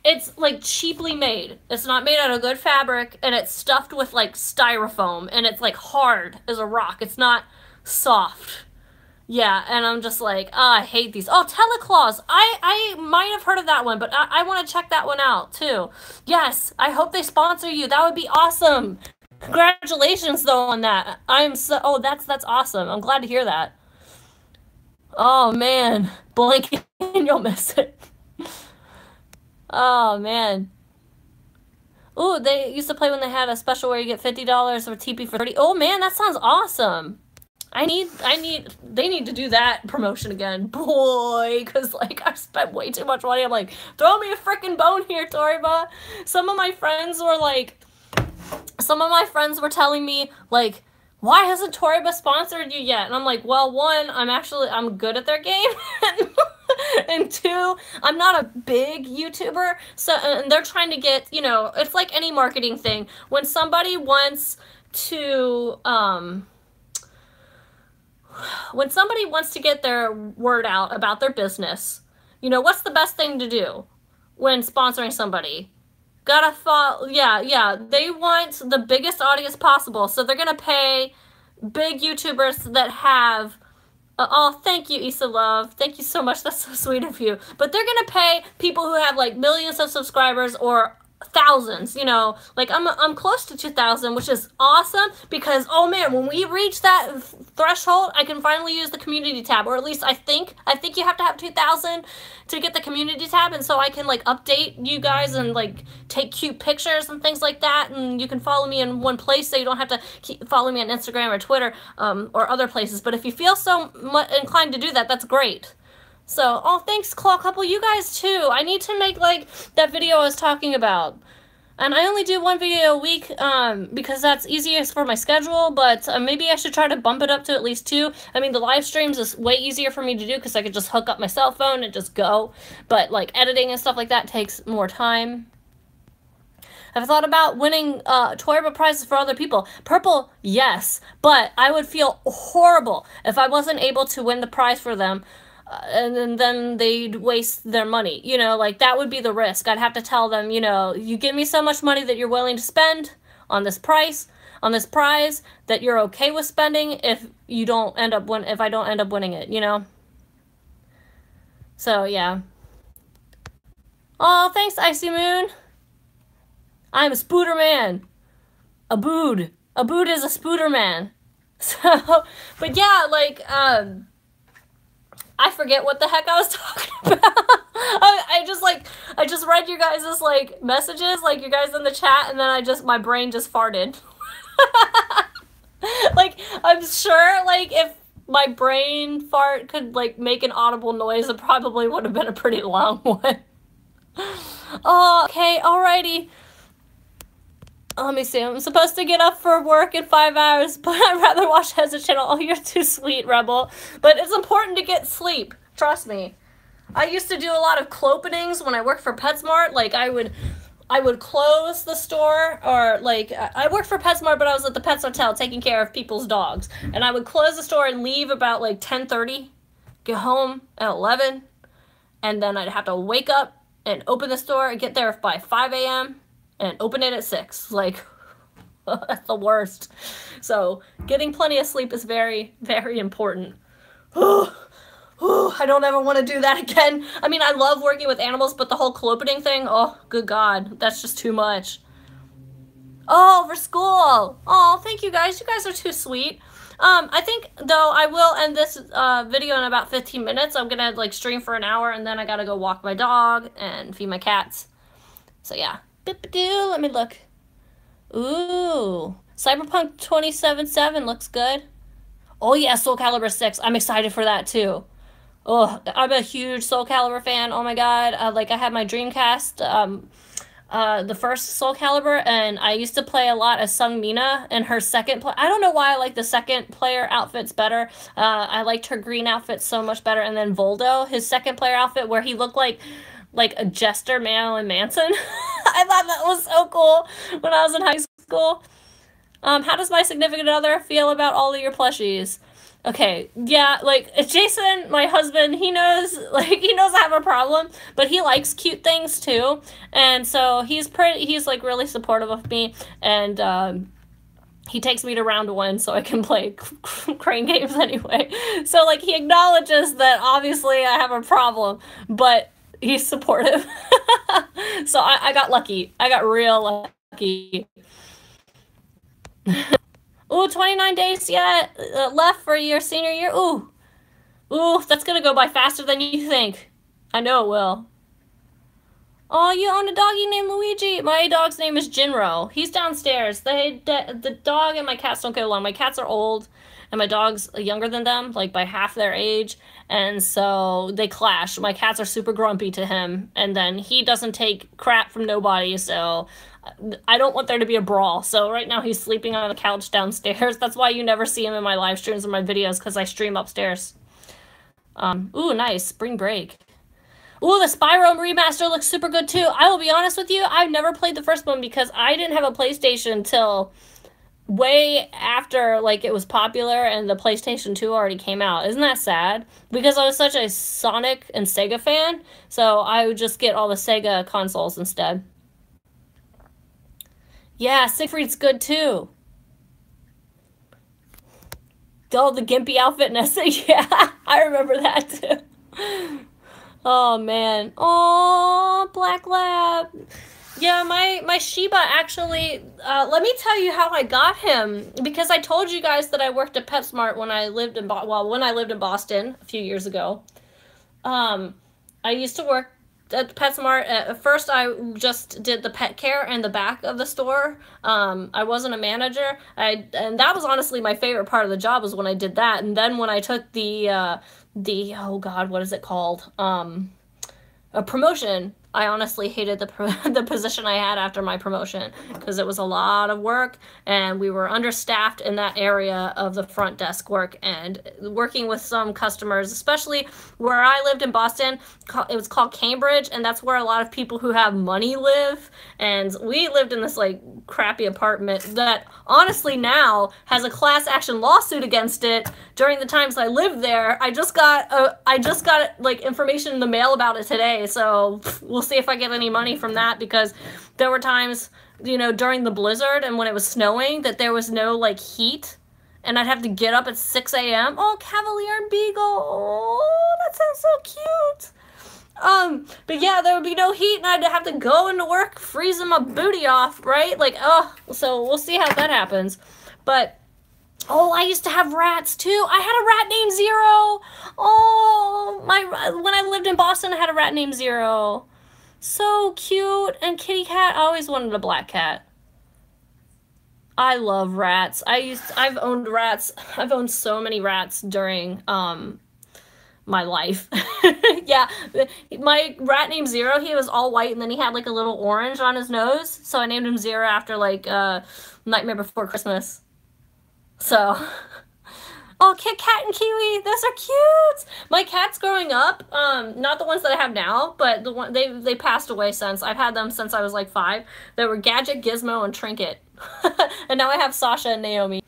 it's, like, cheaply made. It's not made out of good fabric, and it's stuffed with, like, styrofoam, and it's, like, hard as a rock. It's not soft. Yeah, and I'm just like, oh, I hate these. Oh, Teleclaws. I might have heard of that one, but I want to check that one out, too. Yes, I hope they sponsor you. That would be awesome. Congratulations, though, on that. Oh, that's awesome. I'm glad to hear that. Oh, man. Blink and you'll miss it. Oh, man. Ooh, they used to play when they had a special where you get $50 or TP for 30. Oh, man, that sounds awesome. They need to do that promotion again. Boy, because, like, I spent way too much money. I'm like, throw me a freaking bone here, Toriba. Some of my friends were telling me, like, why hasn't Toriba sponsored you yet? And I'm like, well, one, I'm good at their game. And two, I'm not a big YouTuber. So, and they're trying to get, you know, it's like any marketing thing. When somebody wants to get their word out about their business, you know, what's the best thing to do when sponsoring somebody? Gotta follow, yeah, they want the biggest audience possible, so they're gonna pay big YouTubers that have, oh, thank you, Issa Love, thank you so much, that's so sweet of you, but they're gonna pay people who have, like, millions of subscribers or thousands, you know, like, I'm close to 2,000, which is awesome, because, oh man, when we reach that threshold, I can finally use the community tab, or at least I think you have to have 2,000 to get the community tab, and so I can, like, update you guys and, like, take cute pictures and things like that, and you can follow me in one place, so you don't have to follow me on Instagram or Twitter, or other places, but if you feel so inclined to do that, that's great. So, oh, thanks, Claw Couple. You guys, too. I need to make, like, that video I was talking about. And I only do one video a week, because that's easiest for my schedule, but maybe I should try to bump it up to at least 2. I mean, the live streams is way easier for me to do, because I could just hook up my cell phone and just go. But, like, editing and stuff like that takes more time. I've thought about winning Toriba prizes for other people. Purple, yes, but I would feel horrible if I wasn't able to win the prize for them. And then they'd waste their money, you know, like, that would be the risk. I'd have to tell them, you know, you give me so much money that you're willing to spend on this price, on this prize that you're okay with spending if you don't end up if I don't end up winning it, you know? So, yeah. Oh, thanks, Icy Moon. I'm a Spooderman. A bood. A bood is a Spooderman. So, but yeah, like, I forget what the heck I was talking about. I just read you guys' like messages, like you guys in the chat, and then my brain just farted. Like, I'm sure, like, if my brain fart could, like, make an audible noise, it probably would have been a pretty long one. Oh, okay, alrighty. Let me see, I'm supposed to get up for work in 5 hours, but I'd rather watch Hez's channel. Oh, you're too sweet, Rebel. But it's important to get sleep, trust me. I used to do a lot of clopenings when I worked for PetSmart. Like, I would close the store, or, like, I worked for PetSmart, but I was at the Pets Hotel taking care of people's dogs. And I would close the store and leave about, like, 10:30, get home at 11, and then I'd have to wake up and open the store and get there by 5 a.m., and open it at 6. Like, that's the worst. So, getting plenty of sleep is very, very important. I don't ever want to do that again. I mean, I love working with animals, but the whole clopening thing, oh, good God, that's just too much. Oh, for school. Oh, thank you guys. You guys are too sweet. I think, though, I will end this video in about 15 minutes. I'm gonna, like, stream for an hour, and then I gotta go walk my dog and feed my cats. So, yeah. Let me look. Ooh. Cyberpunk 2077 looks good. Oh, yeah, Soul Calibur 6. I'm excited for that, too. Oh, I'm a huge Soul Calibur fan. Oh, my God. Like, I had my Dreamcast, the first Soul Calibur, and I used to play a lot as Sung Mina, and her second I don't know why I like the second player outfits better. I liked her green outfit so much better, and then Voldo, his second player outfit, where he looked like a jester Marilyn Manson. I thought that was so cool when I was in high school. How does my significant other feel about all of your plushies? Okay, yeah, like, Jason, my husband, he knows I have a problem, but he likes cute things too, and so he's like really supportive of me, and he takes me to round 1 so I can play crane games anyway. So, like, he acknowledges that obviously I have a problem, but he's supportive. So I got lucky. I got real lucky. Ooh, 29 days yet left for your senior year. Ooh, that's gonna go by faster than you think. I know it will. Oh, you own a doggy named Luigi. My dog's name is Jinro. He's downstairs. The dog and my cats don't get along. My cats are old, and my dog's younger than them, like by half their age, and so they clash. My cats are super grumpy to him, and then he doesn't take crap from nobody, so I don't want there to be a brawl. So right now he's sleeping on the couch downstairs. That's why you never see him in my live streams or my videos, because I stream upstairs. Ooh, nice. Spring Break. Ooh, the Spyro remaster looks super good too. I will be honest with you, I've never played the first one because I didn't have a PlayStation till way after, like, it was popular and the PlayStation 2 already came out. Isn't that sad? Because I was such a Sonic and Sega fan, so I would just get all the Sega consoles instead. Yeah, Siegfried's good too. Oh, the Gimpy outfit and yeah, I remember that too. Oh, man. Oh, Black Lab. Yeah, my Shiba actually, let me tell you how I got him, because I told you guys that I worked at PetSmart when I lived in Boston a few years ago. I used to work at PetSmart. At first, I just did the pet care in the back of the store. I wasn't a manager. And that was honestly my favorite part of the job, was when I did that. And then when I took the oh God, what is it called? A promotion. I honestly hated the position I had after my promotion, because it was a lot of work and we were understaffed in that area of the front desk work, and working with some customers, especially where I lived in Boston. It was called Cambridge, and that's where a lot of people who have money live, and we lived in this like crappy apartment that honestly now has a class action lawsuit against it. During the times I lived there, I just got like information in the mail about it today, so we'll see if I get any money from that, because there were times, you know, during the blizzard and when it was snowing that there was no, like, heat, and I'd have to get up at 6 a.m. Oh, Cavalier and Beagle. Oh, that sounds so cute. But yeah, there would be no heat, and I'd have to go into work freezing my booty off, right? Like, oh, so we'll see how that happens. But, oh, I used to have rats, too. I had a rat named Zero. Oh, when I lived in Boston, I had a rat named Zero. So cute. And kitty cat, I always wanted a black cat. I love rats. I've owned rats. I've owned so many rats during, my life. Yeah, my rat named Zero, he was all white, and then he had, like, a little orange on his nose, so I named him Zero after, like, Nightmare Before Christmas. So, oh, Kit Kat and Kiwi, those are cute! My cats growing up, not the ones that I have now, but the one they passed away since. I've had them since I was, like, 5. They were Gadget, Gizmo, and Trinket. And now I have Sasha and Naomi.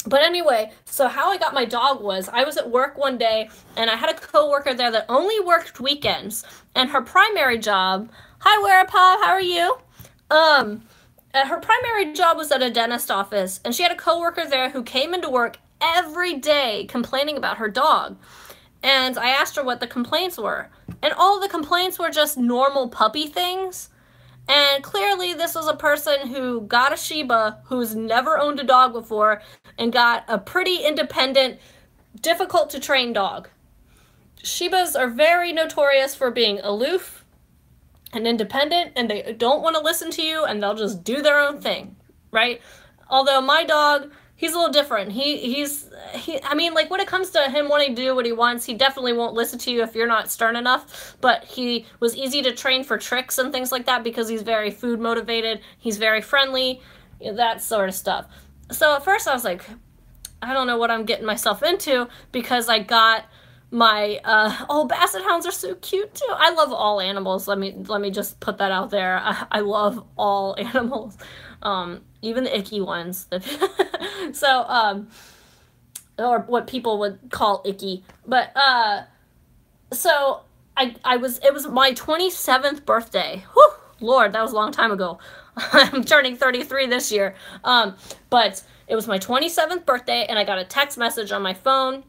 But anyway, so how I got my dog was, I was at work one day, and I had a coworker there that only worked weekends, and her primary job, hi Werapov, how are you? Her primary job was at a dentist office, and she had a coworker there who came into work every day complaining about her dog. And I asked her what the complaints were, and all the complaints were just normal puppy things. And clearly this was a person who got a Shiba, who's never owned a dog before, and got a pretty independent, difficult to train dog. Shibas are very notorious for being aloof and independent, and they don't want to listen to you, and they'll just do their own thing, right? Although my dog, he's a little different. I mean, like, when it comes to him wanting to do what he wants, he definitely won't listen to you if you're not stern enough, but he was easy to train for tricks and things like that because he's very food motivated, he's very friendly, you know, that sort of stuff. So at first I was like, I don't know what I'm getting myself into, because I got my, oh, Basset Hounds are so cute too. I love all animals, let me just put that out there. I love all animals. Even the icky ones. So, or what people would call icky. But, so, it was my 27th birthday. Whew, Lord, that was a long time ago. I'm turning 33 this year. But it was my 27th birthday, and I got a text message on my phone.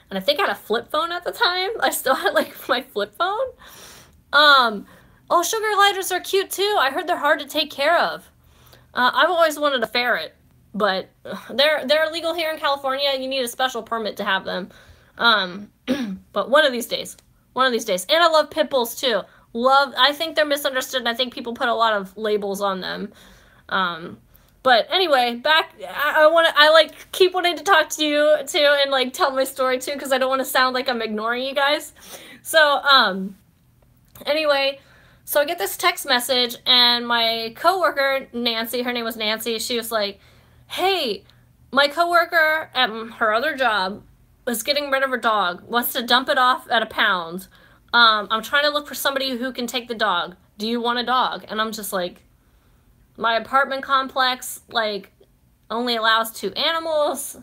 And I think I had a flip phone at the time. I still had, like, my flip phone. Oh, sugar gliders are cute, too. I heard they're hard to take care of. I've always wanted a ferret, but they're illegal here in California. You need a special permit to have them. But one of these days. And I love pit bulls too. I think they're misunderstood, and I think people put a lot of labels on them. But anyway, I like keep wanting to talk to you too, and like tell my story too, because I don't want to sound like I'm ignoring you guys. So, anyway, so I get this text message, and my coworker, Nancy, her name was Nancy, she was like, hey, my coworker at her other job was getting rid of her dog, wants to dump it off at a pound. I'm trying to look for somebody who can take the dog. Do you want a dog? And I'm just like, my apartment complex, like, only allows 2 animals.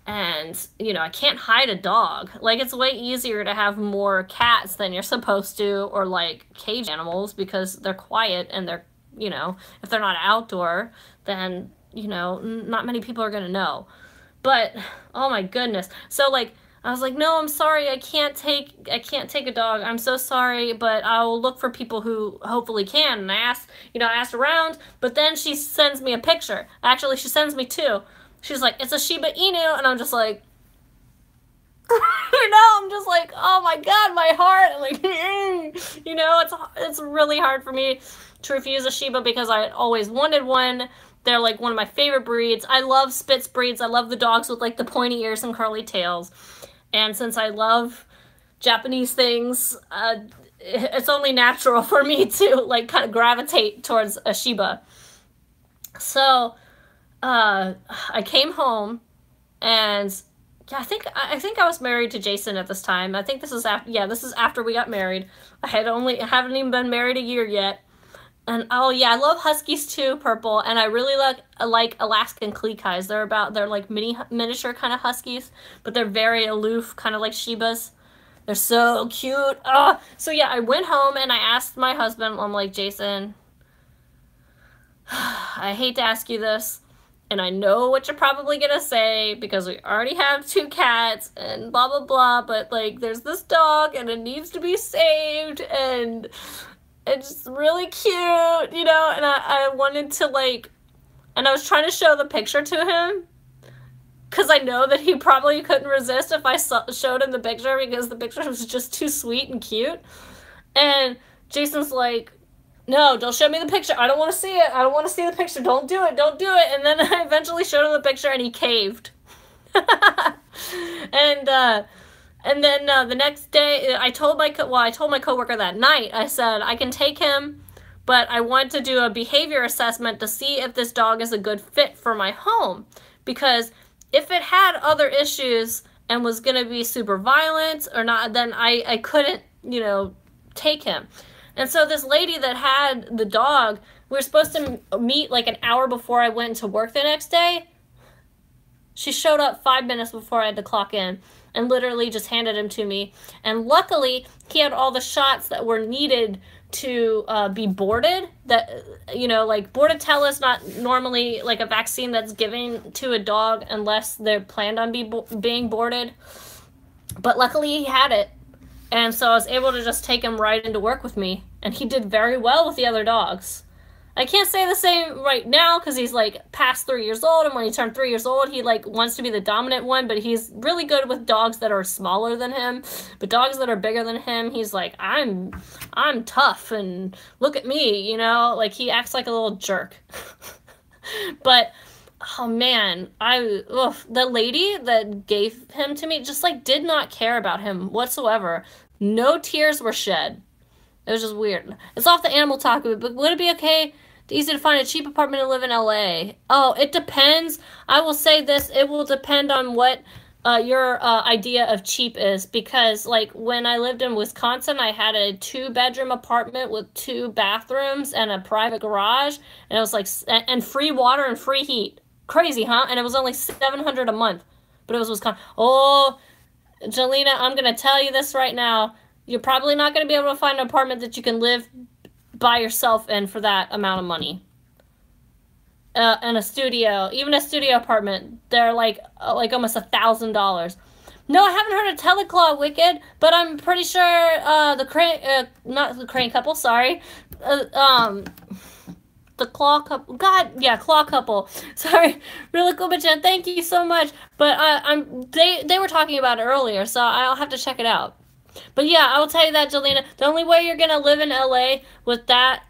And, you know, I can't hide a dog. Like, it's way easier to have more cats than you're supposed to, or, like, cage animals, because they're quiet and they're, you know, if they're not outdoor, then, you know, not many people are gonna know. But, oh my goodness. So, like, I was like, no, I'm sorry, I can't take a dog. I'm so sorry, but I'll look for people who hopefully can. And I asked around, but then she sends me a picture. Actually, she sends me 2. She's like, it's a Shiba Inu, and I'm just like, you know, I'm just like, oh my god, my heart, I'm like, you know, it's really hard for me to refuse a Shiba because I always wanted one. They're like one of my favorite breeds. I love Spitz breeds. I love the dogs with like the pointy ears and curly tails. And since I love Japanese things, it's only natural for me to like kind of gravitate towards a Shiba. So, I came home, and yeah, I think I was married to Jason at this time. I think this is after, yeah, this is after we got married. I haven't even been married a year yet. And oh yeah, I love Huskies too, purple, and I really like Alaskan Kleekais. They're like miniature kind of Huskies, but they're very aloof, kind of like Shibas. They're so cute. So yeah, I went home and I asked my husband, I'm like, Jason, I hate to ask you this, and I know what you're probably gonna say because we already have 2 cats and blah blah blah, but like there's this dog and it needs to be saved and it's really cute, you know, and I wanted to like, and I was trying to show the picture to him because I know that he probably couldn't resist if I showed him the picture because the picture was just too sweet and cute. And Jason's like, no, don't show me the picture. I don't want to see it. I don't want to see the picture. Don't do it. Don't do it. And then I eventually showed him the picture and he caved. And then the next day, I told my coworker that night, I said, I can take him, but I want to do a behavior assessment to see if this dog is a good fit for my home. Because if it had other issues and was going to be super violent or not, then I couldn't, you know, take him. And so this lady that had the dog, we were supposed to meet like an hour before I went to work the next day. She showed up 5 minutes before I had to clock in and literally just handed him to me. And luckily, he had all the shots that were needed to be boarded. That, you know, like Bordetella is not normally like a vaccine that's given to a dog unless they're planned on being boarded. But luckily, he had it. And so I was able to just take him right into work with me. And he did very well with the other dogs. I can't say the same right now because he's like past 3 years old. And when he turned 3 years old, he like wants to be the dominant one. But he's really good with dogs that are smaller than him. But dogs that are bigger than him, he's like, I'm tough. And look at me, you know. Like he acts like a little jerk. But... oh man, the lady that gave him to me just like did not care about him whatsoever. No tears were shed. It was just weird. It's off the animal talk, but would it be easy to find a cheap apartment to live in LA? Oh, it depends. I will say this, it will depend on what your idea of cheap is, because like when I lived in Wisconsin, I had a 2-bedroom apartment with 2 bathrooms and a private garage, and it was like, and free water and free heat. Crazy, huh? And it was only $700 a month. But it was Wisconsin. Oh, Jelena, I'm going to tell you this right now. You're probably not going to be able to find an apartment that you can live by yourself in for that amount of money. And a studio, even a studio apartment, they're like almost $1,000. No, I haven't heard of Teleclaw, Wicked, but I'm pretty sure not the Crane couple, sorry. The Claw couple, God, yeah, Claw couple. Sorry, really cool, bitch. Thank you so much. But they were talking about it earlier, so I'll have to check it out. But yeah, I will tell you that, Jelena, the only way you're gonna live in LA with that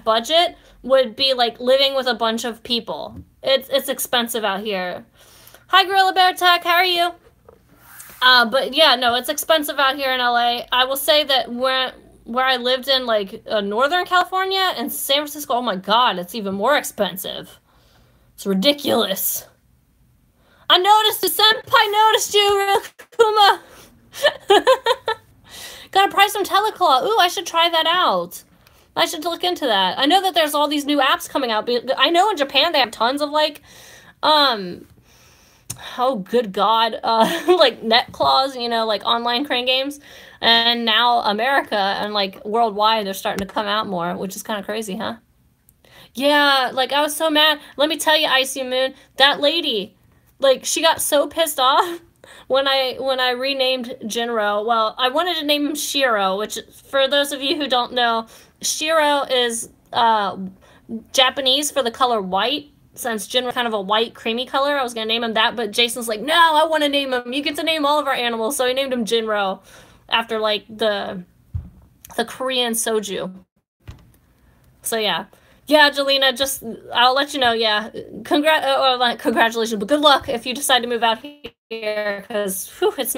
budget would be like living with a bunch of people. It's expensive out here. Hi, Gorilla Bear Tech, how are you? But yeah, no, it's expensive out here in LA. I will say that where I lived in, like, Northern California and San Francisco, oh my god, it's even more expensive. It's ridiculous. I noticed it, Senpai noticed you, Kuma. Got a price on Teleclaw. Ooh, I should try that out. I should look into that. I know that there's all these new apps coming out. But I know in Japan they have tons of, like, oh, good god, like net claws, you know, like online crane games. And now America and like worldwide, they're starting to come out more, which is kind of crazy, huh? Yeah, like I was so mad. Let me tell you, Icy Moon, that lady, like she got so pissed off when I renamed Jinro. Well, I wanted to name him Shiro, which for those of you who don't know, Shiro is Japanese for the color white. Since Jinro kind of a white creamy color, I was gonna name him that, but Jason's like, no, I want to name him. You get to name all of our animals, so he named him Jinro. After like the Korean soju. So yeah, Jelena. Just I'll let you know. Yeah, congratulations, but good luck if you decide to move out here, because it's.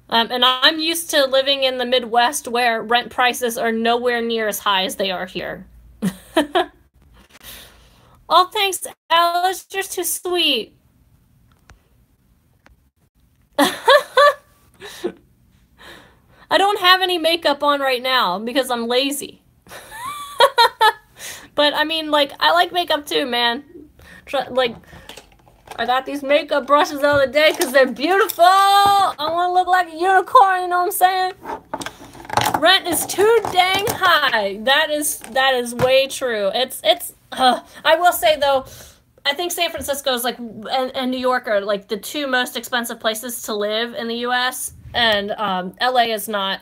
And I'm used to living in the Midwest where rent prices are nowhere near as high as they are here. Oh, thanks, Alice. You're too sweet. I don't have any makeup on right now because I'm lazy. But I mean, like, I like makeup too, man. Like, I got these makeup brushes the other day because they're beautiful. I want to look like a unicorn, you know what I'm saying? Rent is too dang high. That is way true. I will say though, I think San Francisco is like and New York are like the two most expensive places to live in the U.S. and LA is not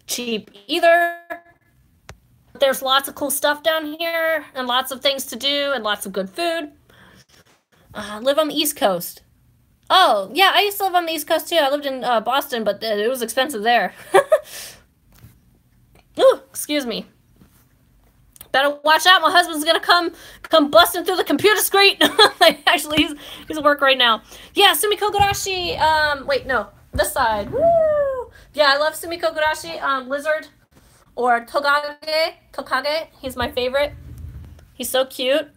cheap either. There's lots of cool stuff down here and lots of things to do and lots of good food. Live on the East Coast. Oh, yeah, I used to live on the East Coast too. I lived in Boston, but it was expensive there. Ooh, excuse me. Better watch out. My husband's gonna come busting through the computer screen. Like, actually, he's at work right now. Yeah, Sumiko Gurashi. Wait, no, this side. Woo! Yeah, I love Sumiko Gurashi. Lizard or Tokage. Tokage. He's my favorite. He's so cute.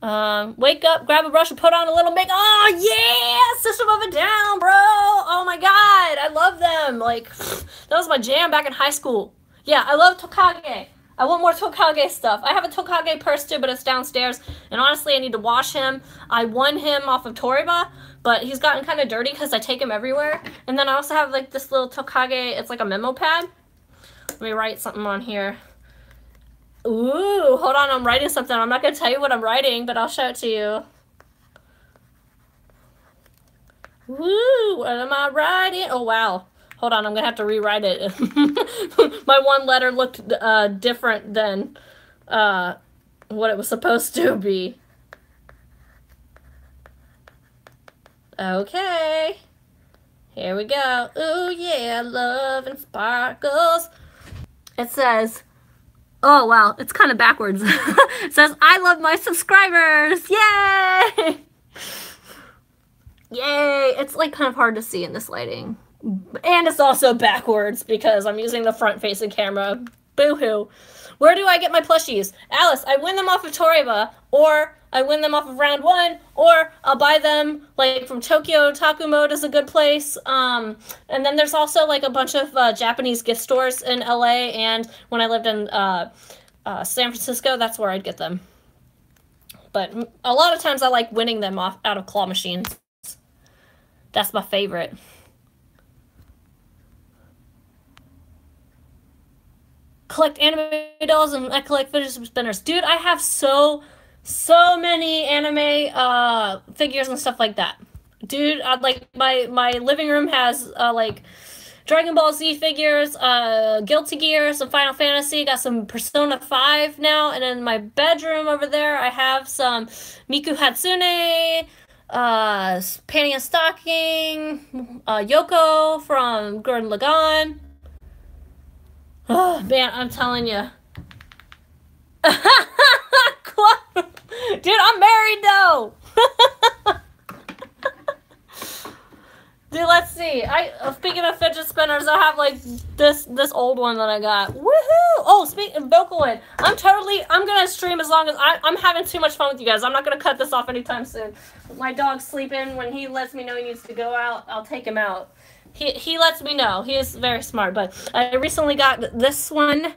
Wake up, grab a brush, and put on a little makeup. Oh, yeah! System of a Down, bro! Oh, my God! I love them. Like, that was my jam back in high school. Yeah, I love Tokage. I want more Tokage stuff. I have a Tokage purse, too, but it's downstairs. And honestly, I need to wash him. I won him off of Toriba, but he's gotten kind of dirty because I take him everywhere. And then I also have, like, this little Tokage. It's like a memo pad. Let me write something on here. Ooh, hold on, I'm writing something. I'm not going to tell you what I'm writing, but I'll show it to you. Woo, what am I writing? Oh, wow. Hold on, I'm going to have to rewrite it. My one letter looked different than what it was supposed to be. Okay. Here we go. Ooh, yeah, love and sparkles. It says... Oh, wow. It's kind of backwards. It says, I love my subscribers. Yay! Yay! It's like kind of hard to see in this lighting. And it's also backwards because I'm using the front-facing camera. Boo-hoo. Where do I get my plushies? Alice, I win them off of Toriba, or I win them off of Round 1, or I'll buy them like from Tokyo. Otaku Mode is a good place. And then there's also like a bunch of Japanese gift stores in LA, and when I lived in San Francisco, that's where I'd get them. But a lot of times I like winning them out of claw machines. That's my favorite. Collect anime dolls and I collect fidget spinners. Dude, I have so many anime figures and stuff like that. Dude, like my living room has like Dragon Ball Z figures, Guilty Gear, some Final Fantasy, got some Persona 5 now, and in my bedroom over there I have some Miku Hatsune, Panty and Stocking, Yoko from Gurren Lagann. Oh, man, I'm telling you. Dude, I'm married, though. Dude, let's see. Speaking of fidget spinners, I have, like, this old one that I got. Woohoo! Oh, speaking of Vocaloid, I'm going to stream as long as I'm having too much fun with you guys. I'm not going to cut this off anytime soon. My dog's sleeping. When he lets me know he needs to go out, I'll take him out. He lets me know. He is very smart, but I recently got this one.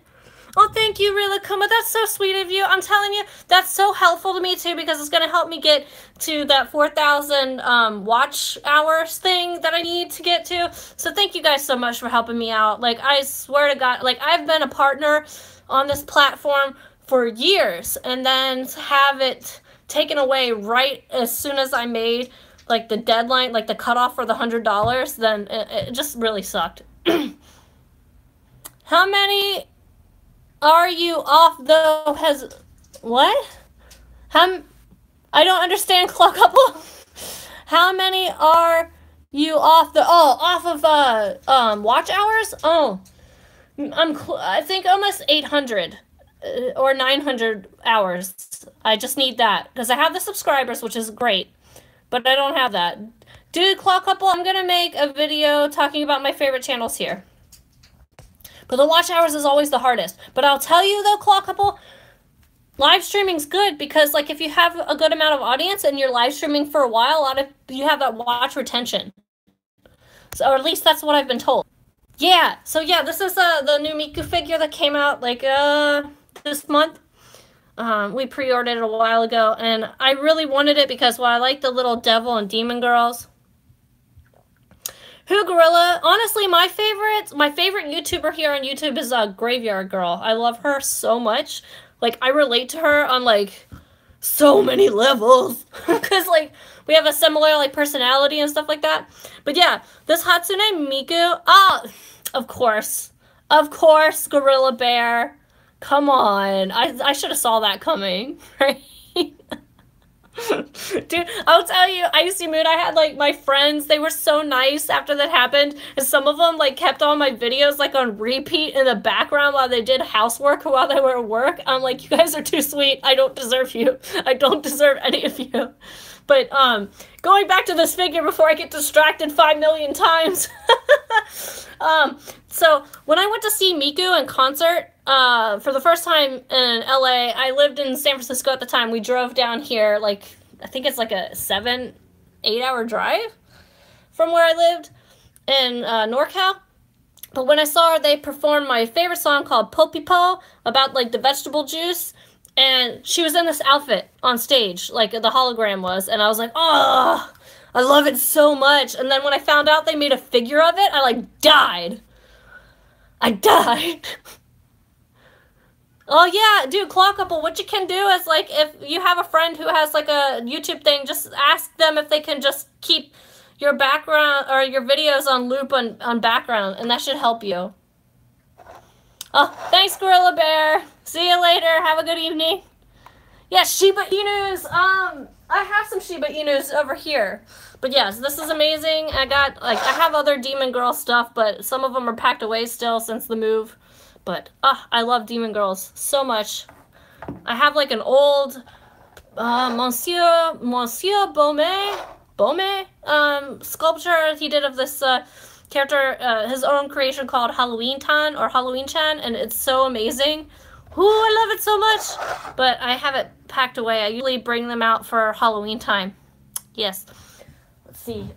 Oh, thank you, Rilakuma. That's so sweet of you. I'm telling you, that's so helpful to me, too, because it's going to help me get to that 4,000 watch hours thing that I need to get to. So thank you guys so much for helping me out. Like, I swear to God, like, I've been a partner on this platform for years, and then to have it taken away right as soon as I made like the deadline, like the cutoff for the $100, then it just really sucked. How many are you off though? What? I don't understand, Clock Couple. How many are you off off of watch hours? Oh, I think almost 800 or 900 hours. I just need that because I have the subscribers, which is great. But I don't have that. Dude, Clock Couple, I'm going to make a video talking about my favorite channels here. But the watch hours is always the hardest. But I'll tell you, though, Clock Couple, live streaming's good because, like, if you have a good amount of audience and you're live streaming for a while, you have that watch retention. So, or at least that's what I've been told. Yeah, so yeah, this is the new Miku figure that came out, like, this month. We pre-ordered it a while ago, and I really wanted it because, well, I like the little devil and demon girls. Who Gorilla? Honestly, my favorite YouTuber here on YouTube is Graveyard Girl. I love her so much. Like, I relate to her on, like, so many levels. Because, like, we have a similar, like, personality and stuff like that. But, yeah, this Hatsune Miku... Ah, of course. Of course, Gorilla Bear. Come on. I should have saw that coming, right? Dude, I'll tell you, Icy Moon, I had, like, my friends, they were so nice after that happened, and some of them, like, kept all my videos, like, on repeat in the background while they did housework or while they were at work. I'm like, you guys are too sweet. I don't deserve you. I don't deserve any of you. But, going back to this figure before I get distracted 5 million times. So, when I went to see Miku in concert, for the first time in LA, I lived in San Francisco at the time. We drove down here, like, I think it's like a 7-8 hour drive from where I lived in NorCal. But when I saw her, they performed my favorite song called Popipo, about, like, the vegetable juice. And she was in this outfit on stage, like the hologram was. And I was like, oh, I love it so much. And then when I found out they made a figure of it, I, like, died. I died. Oh, yeah, dude, Claw Couple, what you can do is, like, if you have a friend who has, like, a YouTube thing, just ask them if they can just keep your background, or your videos on loop on background, and that should help you. Oh, thanks, Gorilla Bear. See you later. Have a good evening. Yeah, Shiba Inus. I have some Shiba Inus over here. But yes, this is amazing. I got, like, I have other Demon Girl stuff, but some of them are packed away still since the move. But, I love Demon Girls so much. I have, like, an old Monsieur Baume sculpture he did of this character, his own creation called Halloween-tan, or Halloween-chan, and it's so amazing. Ooh, I love it so much! But I have it packed away. I usually bring them out for Halloween time. Yes. Let's see.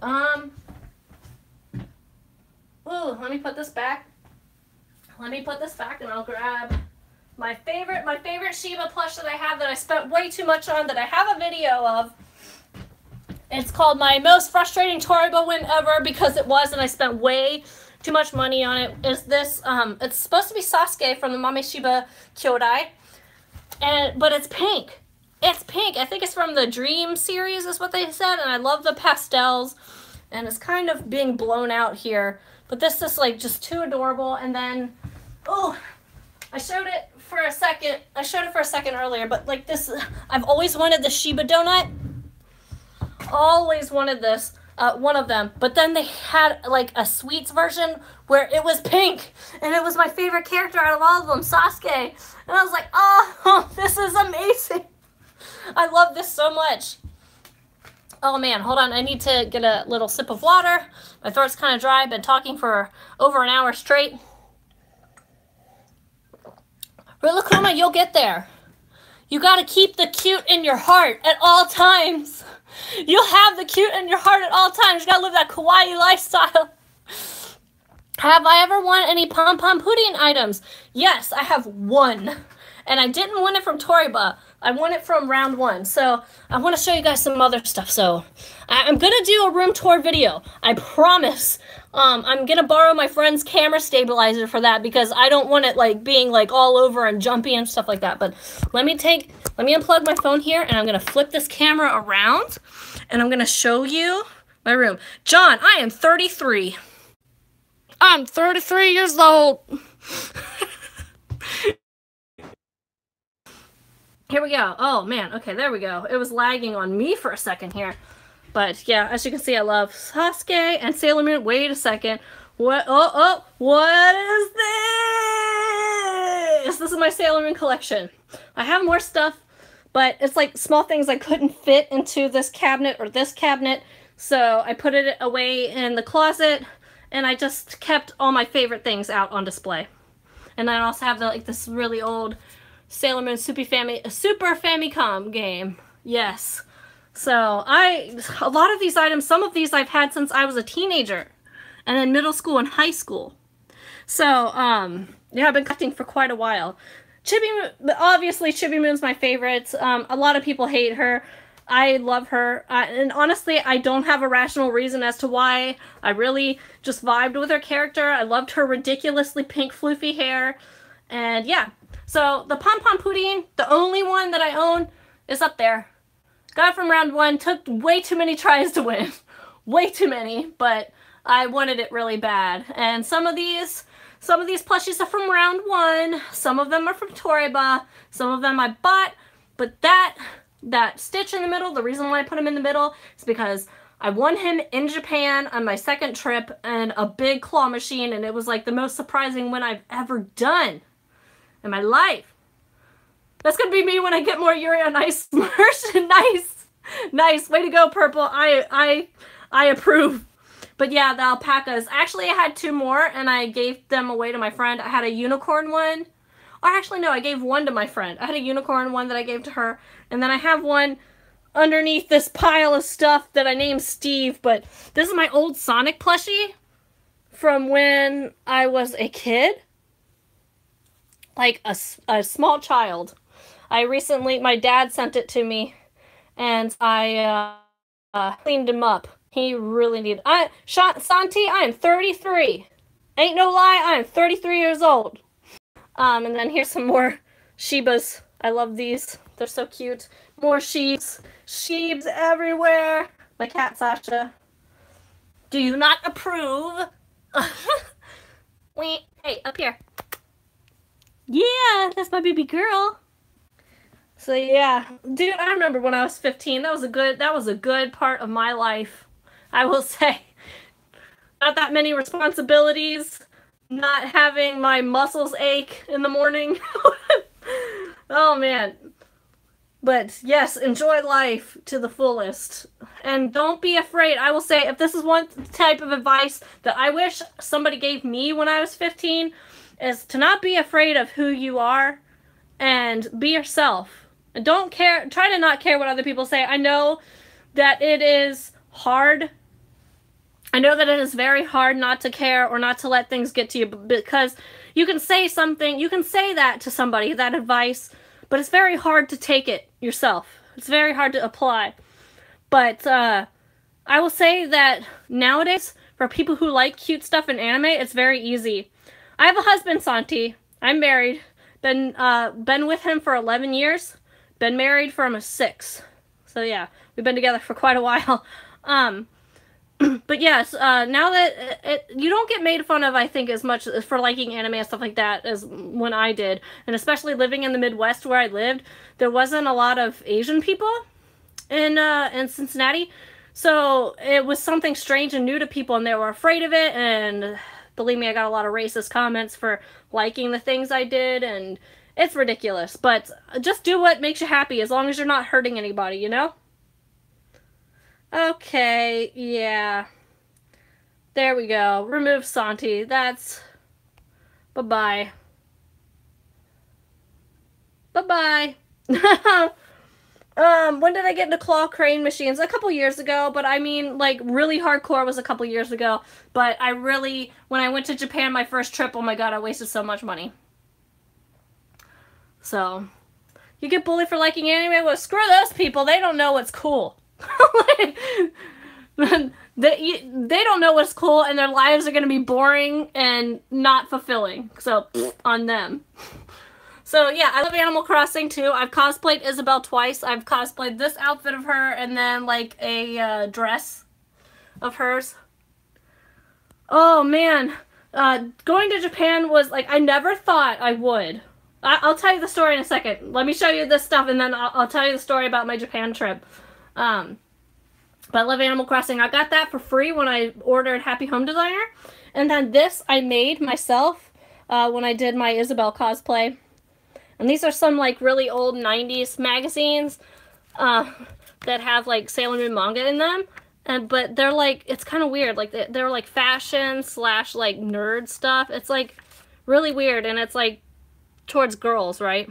Ooh, let me put this back. Let me put this back and I'll grab my favorite Shiba plush that I have that I spent way too much on, that I have a video of. It's called My Most Frustrating Toribo Win Ever, because it was, and I spent way too much money on it. Is this, it's supposed to be Sasuke from the Mame Shiba Kyodai, but it's pink. It's pink. I think it's from the Dream series is what they said, and I love the pastels, and it's kind of being blown out here. But this is, like, just too adorable. And then, oh, I showed it for a second earlier, but, like, this, I've always wanted the Shiba donut. Always wanted this, one of them. But then they had, like, a sweets version where it was pink, and it was my favorite character out of all of them, Sasuke. And I was like, oh, this is amazing. I love this so much. Oh man, hold on, I need to get a little sip of water. My throat's kind of dry. I've been talking for over an hour straight. Rilakkuma, you'll get there. You gotta keep the cute in your heart at all times. You'll have the cute in your heart at all times. You gotta live that kawaii lifestyle. Have I ever won any Pom Pom Pudding items? Yes, I have one. And I didn't win it from Toriba. I won it from round 1. So I want to show you guys some other stuff. So I'm going to do a room tour video. I promise. I'm going to borrow my friend's camera stabilizer for that, because I don't want it, like, being, like, all over and jumpy and stuff like that. But let me unplug my phone here, and I'm going to flip this camera around, and I'm going to show you my room. John, I am 33. I'm 33 years old. Here we go. Oh, man. Okay, there we go. It was lagging on me for a second here. But, yeah, as you can see, I love Sasuke and Sailor Moon. Wait a second. What? Oh, what is this? This is my Sailor Moon collection. I have more stuff, but it's like small things I couldn't fit into this cabinet or this cabinet. So I put it away in the closet, and I just kept all my favorite things out on display. And I also have this really old Sailor Moon Super Famicom game. Yes. So a lot of these items, some of these I've had since I was a teenager, and then middle school and high school. So, yeah, I've been collecting for quite a while. Obviously Chibi Moon's my favorite. A lot of people hate her. I love her. And honestly, I don't have a rational reason as to why. I really just vibed with her character. I loved her ridiculously pink floofy hair. And yeah. So the Pom Pom Pudding, the only one that I own, is up there. Got it from round 1. Took way too many tries to win. Way too many. But I wanted it really bad. And some of these plushies are from round 1. Some of them are from Toriba. Some of them I bought. But that stitch in the middle, the reason why I put him in the middle is because I won him in Japan on my second trip and a big claw machine, and it was like the most surprising win I've ever done in my life. That's gonna be me when I get more Yuri on Ice merch. Nice. Way to go, Purple. I approve. But yeah, the alpacas. Actually, I had 2 more, and I gave them away to my friend. I had a unicorn one. Or actually, no, I gave one to my friend. I had a unicorn one that I gave to her. And then I have one underneath this pile of stuff that I named Steve. But this is my old Sonic plushie from when I was a kid. Like a small child. My dad sent it to me. And I cleaned him up. He really needed... Santi, I am 33. Ain't no lie, I am 33 years old. And then here's some more Shibas. I love these. They're so cute. More Sheebs. Sheebs everywhere. My cat, Sasha. Do you not approve? Wait. Hey, up here. Yeah, that's my baby girl. So yeah. Dude, I remember when I was 15. That was a good part of my life. I will say. Not that many responsibilities. Not having my muscles ache in the morning. Oh man. But yes, enjoy life to the fullest. And don't be afraid. I will say, if this is one type of advice that I wish somebody gave me when I was 15, is to not be afraid of who you are and be yourself. And don't care, try to not care what other people say. I know that it is hard. I know that it is very hard not to care or not to let things get to you, because you can say something, you can say that to somebody, that advice, but it's very hard to take it yourself. It's very hard to apply. But I will say that nowadays, for people who like cute stuff in anime, it's very easy. I have a husband, Santi. I'm married. Been with him for 11 years. Been married for almost 6. So yeah, we've been together for quite a while. But yes, now that you don't get made fun of, I think, as much for liking anime and stuff like that as when I did. And especially living in the Midwest where I lived, there wasn't a lot of Asian people in Cincinnati. So it was something strange and new to people, and they were afraid of it. And believe me, I got a lot of racist comments for liking the things I did, and it's ridiculous. But just do what makes you happy, as long as you're not hurting anybody, you know? Okay, yeah. There we go. Remove Santi. That's... Bye-bye. Bye-bye. When did I get into claw crane machines? A couple years ago, but I mean, like, really hardcore was a couple years ago. But I really, when I went to Japan my first trip, oh my god, I wasted so much money. So, you get bullied for liking anime? Well, screw those people. They don't know what's cool. They don't know what's cool, and their lives are going to be boring and not fulfilling. So, on them. So, yeah, I love Animal Crossing, too. I've cosplayed Isabelle twice. I've cosplayed this outfit of her and then, like, a dress of hers. Oh, man. Going to Japan was, like, I never thought I would. I'll tell you the story in a second. Let me show you this stuff, and then I'll tell you the story about my Japan trip. But I love Animal Crossing. I got that for free when I ordered Happy Home Designer. And then this I made myself when I did my Isabelle cosplay. And these are some, like, really old 90s magazines that have, like, Sailor Moon manga in them. But they're, like, it's kind of weird. Like, they're, like, fashion / like, nerd stuff. It's, like, really weird. And it's, like, towards girls, right?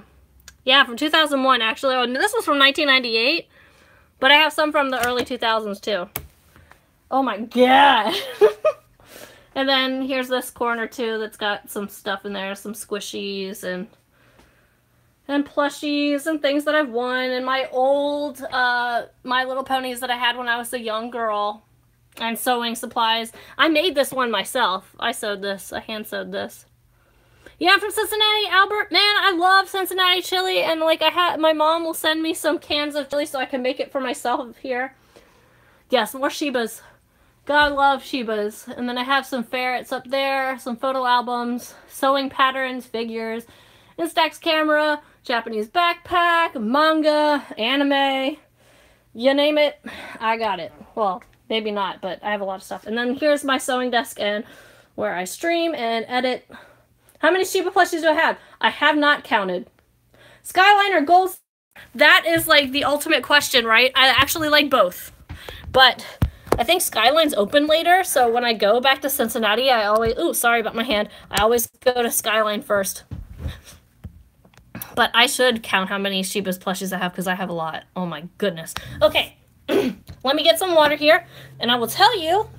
Yeah, from 2001, actually. Oh, this was from 1998. But I have some from the early 2000s, too. Oh, my god. And then here's this corner, too, that's got some stuff in there. Some squishies and... and plushies and things that I've won, and my old My Little Ponies that I had when I was a young girl, and sewing supplies. I made this one myself. I sewed this. I hand sewed this. Yeah, I'm from Cincinnati, Albert. Man, I love Cincinnati chili, and like my mom will send me some cans of chili so I can make it for myself here. Yes, more Shibas. God love Shibas. And then I have some ferrets up there, some photo albums, sewing patterns, figures, Instax camera, Japanese backpack, manga, anime, you name it, I got it. Well, maybe not, but I have a lot of stuff. And then here's my sewing desk and where I stream and edit. How many Shiba plushies do I have? I have not counted. Skyline or Gold? That is like the ultimate question, right? I actually like both. But I think Skyline's open later, so when I go back to Cincinnati, I always... Ooh, sorry about my hand. I always go to Skyline first. But I should count how many Shiba's plushies I have, because I have a lot. Oh my goodness. Okay, let me get some water here, and I will tell you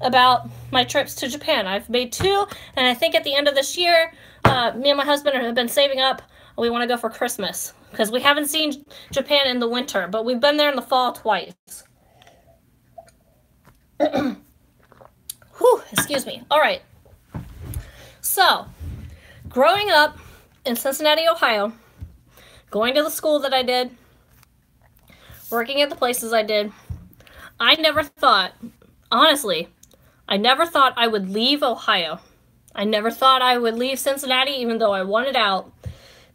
about my trips to Japan. I've made 2, and I think at the end of this year, me and my husband have been saving up. We want to go for Christmas, because we haven't seen Japan in the winter, but we've been there in the fall twice. Whew, excuse me. All right. So, growing up in Cincinnati, Ohio, going to the school that I did, working at the places I did, I never thought, honestly, I never thought I would leave Ohio. I never thought I would leave Cincinnati, even though I wanted out,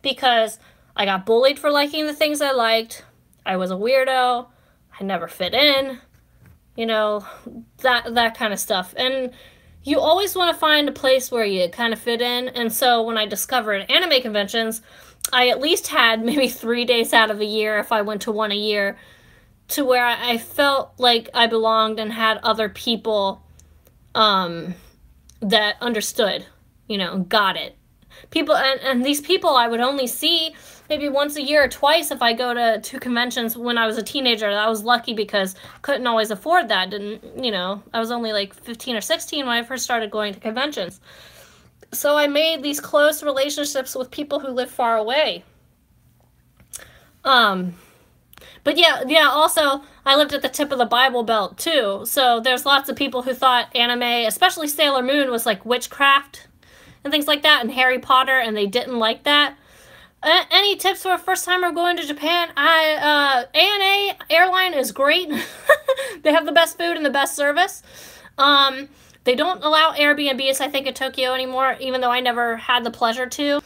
because I got bullied for liking the things I liked. I was a weirdo. I never fit in. You know, that kind of stuff. And you always want to find a place where you kind of fit in. And so when I discovered anime conventions, I at least had maybe 3 days out of a year, if I went to one a year, to where I felt like I belonged and had other people that understood, you know, got it. People, and these people I would only see maybe once a year or twice if I go to 2 conventions when I was a teenager. I was lucky because couldn't always afford that. Didn't, you know, I was only like 15 or 16 when I first started going to conventions. So I made these close relationships with people who live far away. But yeah, also, I lived at the tip of the Bible Belt, too. So there's lots of people who thought anime, especially Sailor Moon, was like witchcraft and things like that, and Harry Potter, and they didn't like that. Any tips for a first-timer going to Japan? ANA Airline is great. They have the best food and the best service. They don't allow Airbnbs, I think, in Tokyo anymore, even though I never had the pleasure to.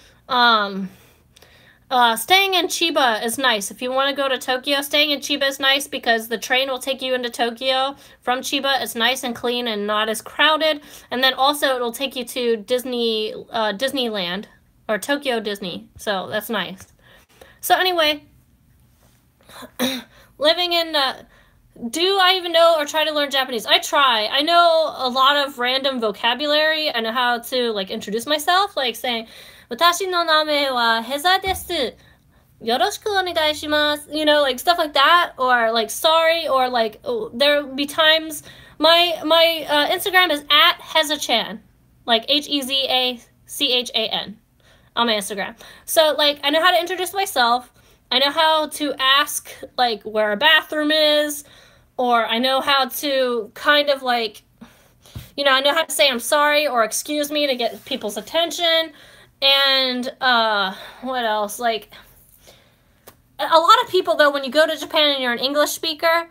Staying in Chiba is nice. If you want to go to Tokyo, staying in Chiba is nice because the train will take you into Tokyo from Chiba. It's nice and clean and not as crowded. And then also it'll take you to Disneyland, or Tokyo Disney. So that's nice. So anyway, living in... do I even know or try to learn Japanese? I try. I know a lot of random vocabulary. I know how to, like, introduce myself, like saying, "Watashi no name wa Heza desu. Yoroshiku onegai shimasu." You know, like stuff like that, or like sorry, or like there'll be times. My Instagram is at Heza-chan, like HEZACHAN, on my Instagram. So like I know how to introduce myself. I know how to ask like where a bathroom is. Or I know how to kind of like, you know, I know how to say I'm sorry or excuse me to get people's attention. And what else? Like, a lot of people, though, when you go to Japan and you're an English speaker,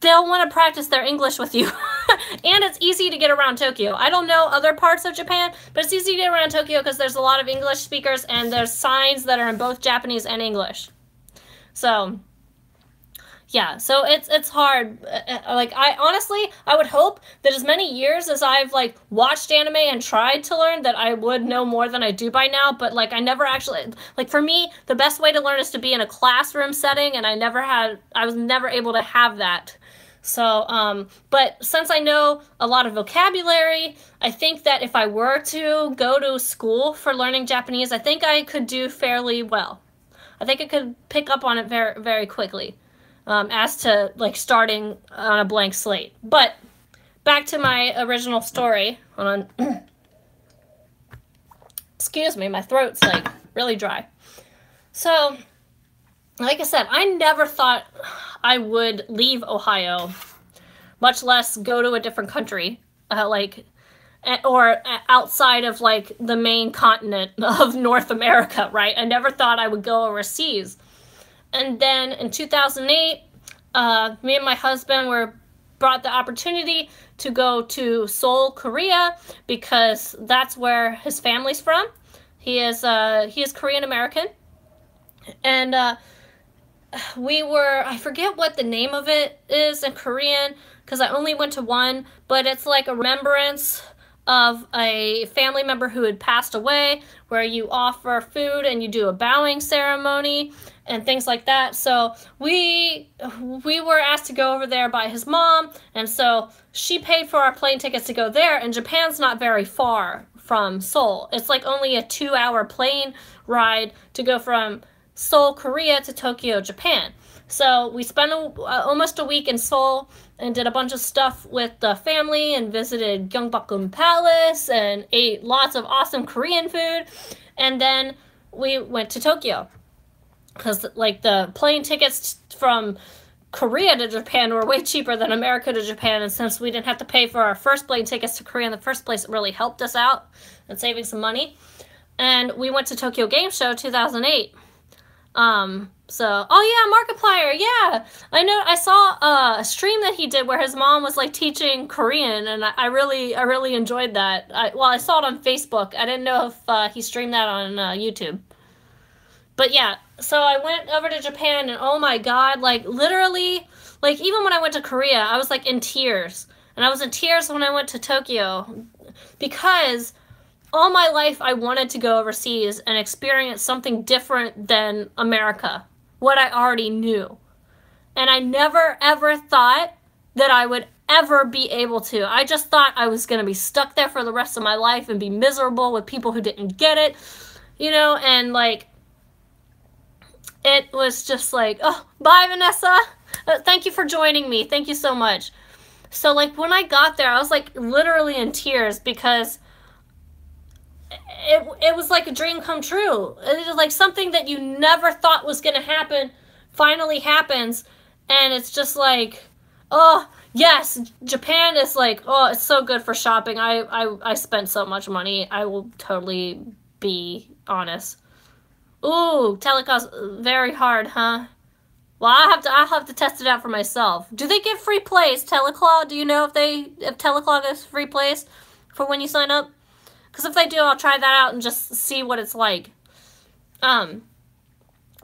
they'll want to practice their English with you. And it's easy to get around Tokyo. I don't know other parts of Japan, but it's easy to get around Tokyo because there's a lot of English speakers and there's signs that are in both Japanese and English. So... yeah, so it's hard. Like, I would hope that as many years as I've, like, watched anime and tried to learn that I would know more than I do by now, but, like, I never actually, like, for me, the best way to learn is to be in a classroom setting, and I was never able to have that. So, but since I know a lot of vocabulary, I think that if I were to go to school for learning Japanese, I think I could do fairly well. I think I could pick up on it very, very quickly. As to, like, starting on a blank slate. But, back to my original story. Hold on. Excuse me, my throat's, like, really dry. So, like I said, I never thought I would leave Ohio, much less go to a different country, or outside of, like, the main continent of North America, right? I never thought I would go overseas. And then in 2008, me and my husband were brought the opportunity to go to Seoul, Korea, because that's where his family's from. He is Korean American. And I forget what the name of it is in Korean, because I only went to one, but it's like a remembrance of a family member who had passed away, where you offer food and you do a bowing ceremony and things like that. So we were asked to go over there by his mom, and so she paid for our plane tickets to go there, and Japan's not very far from Seoul. It's like only a 2-hour plane ride to go from Seoul, Korea to Tokyo, Japan. So we spent almost a week in Seoul and did a bunch of stuff with the family and visited Gyeongbokgung Palace and ate lots of awesome Korean food. And then we went to Tokyo, because like the plane tickets from Korea to Japan were way cheaper than America to Japan, and since we didn't have to pay for our first plane tickets to Korea in the first place, it really helped us out and saving some money. And we went to Tokyo Game Show 2008. Oh yeah, Markiplier, yeah. I know, I saw a stream that he did where his mom was like teaching Korean, and I really enjoyed that. I saw it on Facebook. I didn't know if he streamed that on YouTube. But yeah, so I went over to Japan, and oh my god, like literally, like even when I went to Korea, I was like in tears. And I was in tears when I went to Tokyo, because all my life I wanted to go overseas and experience something different than America, what I already knew. And I never ever thought that I would ever be able to. I just thought I was going to be stuck there for the rest of my life and be miserable with people who didn't get it, you know, and like, it was just like, oh, bye Vanessa. Thank you for joining me. Thank you so much. So like when I got there, I was like literally in tears, because it was like a dream come true. It was like something that you never thought was going to happen finally happens. And it's just like, oh, yes, Japan is like, oh, it's so good for shopping. I spent so much money. I will totally be honest. Ooh, telecom, very hard, huh? Well, I'll have to test it out for myself. Do they give free plays, Teleclaw? Do you know if Teleclaw gives free plays for when you sign up? Because if they do, I'll try that out and just see what it's like.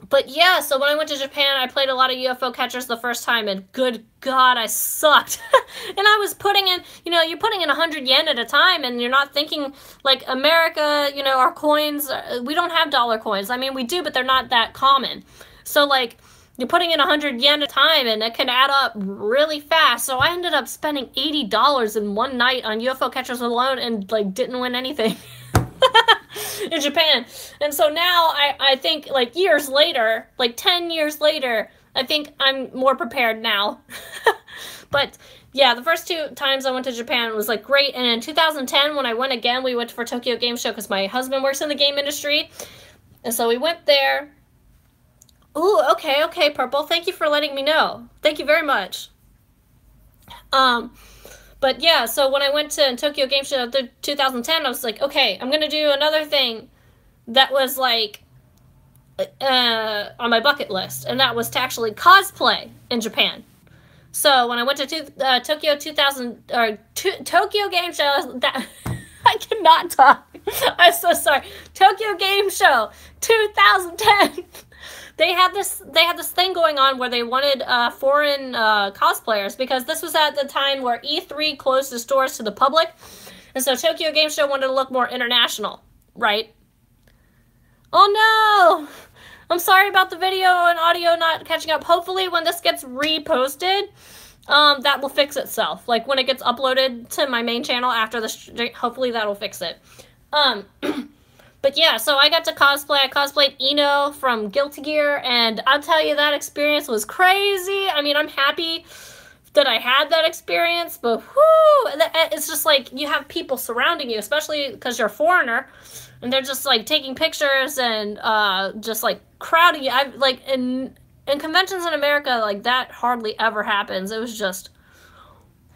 But yeah, so when I went to Japan, I played a lot of UFO catchers the first time, and good God, I sucked. And I was putting in, you know, you're putting in 100 yen at a time, and you're not thinking, like, America, you know, our coins, we don't have dollar coins. I mean, we do, but they're not that common. So, like, you're putting in 100 yen at a time, and it can add up really fast. So I ended up spending $80 in one night on UFO catchers alone, and, like, didn't win anything. In Japan. And so now I think like years later, like 10 years later, I think I'm more prepared now. But yeah, the first 2 times I went to Japan was like great. And in 2010, when I went again, we went for Tokyo Game Show because my husband works in the game industry. And so we went there. Ooh, okay, Purple. Thank you for letting me know. Thank you very much. But yeah, so when I went to Tokyo Game Show 2010, I was like, okay, I'm going to do another thing that was like on my bucket list, and that was to actually cosplay in Japan. So when I went to Tokyo Tokyo Game Show, that I cannot talk. I'm so sorry. Tokyo Game Show 2010. They had this thing going on where they wanted foreign cosplayers, because this was at the time where E3 closed its doors to the public, and so Tokyo Game Show wanted to look more international, right? Oh no! I'm sorry about the video and audio not catching up. Hopefully when this gets reposted, that will fix itself. Like when it gets uploaded to my main channel after the stream, hopefully that'll fix it. But yeah, so I got to cosplay. I cosplayed Eno from Guilty Gear, and I'll tell you, that experience was crazy. I mean, I'm happy that I had that experience, but whoo, it's just like you have people surrounding you, especially because you're a foreigner, and they're just like taking pictures and just like crowding you. I've like in conventions in America, like that hardly ever happens. It was just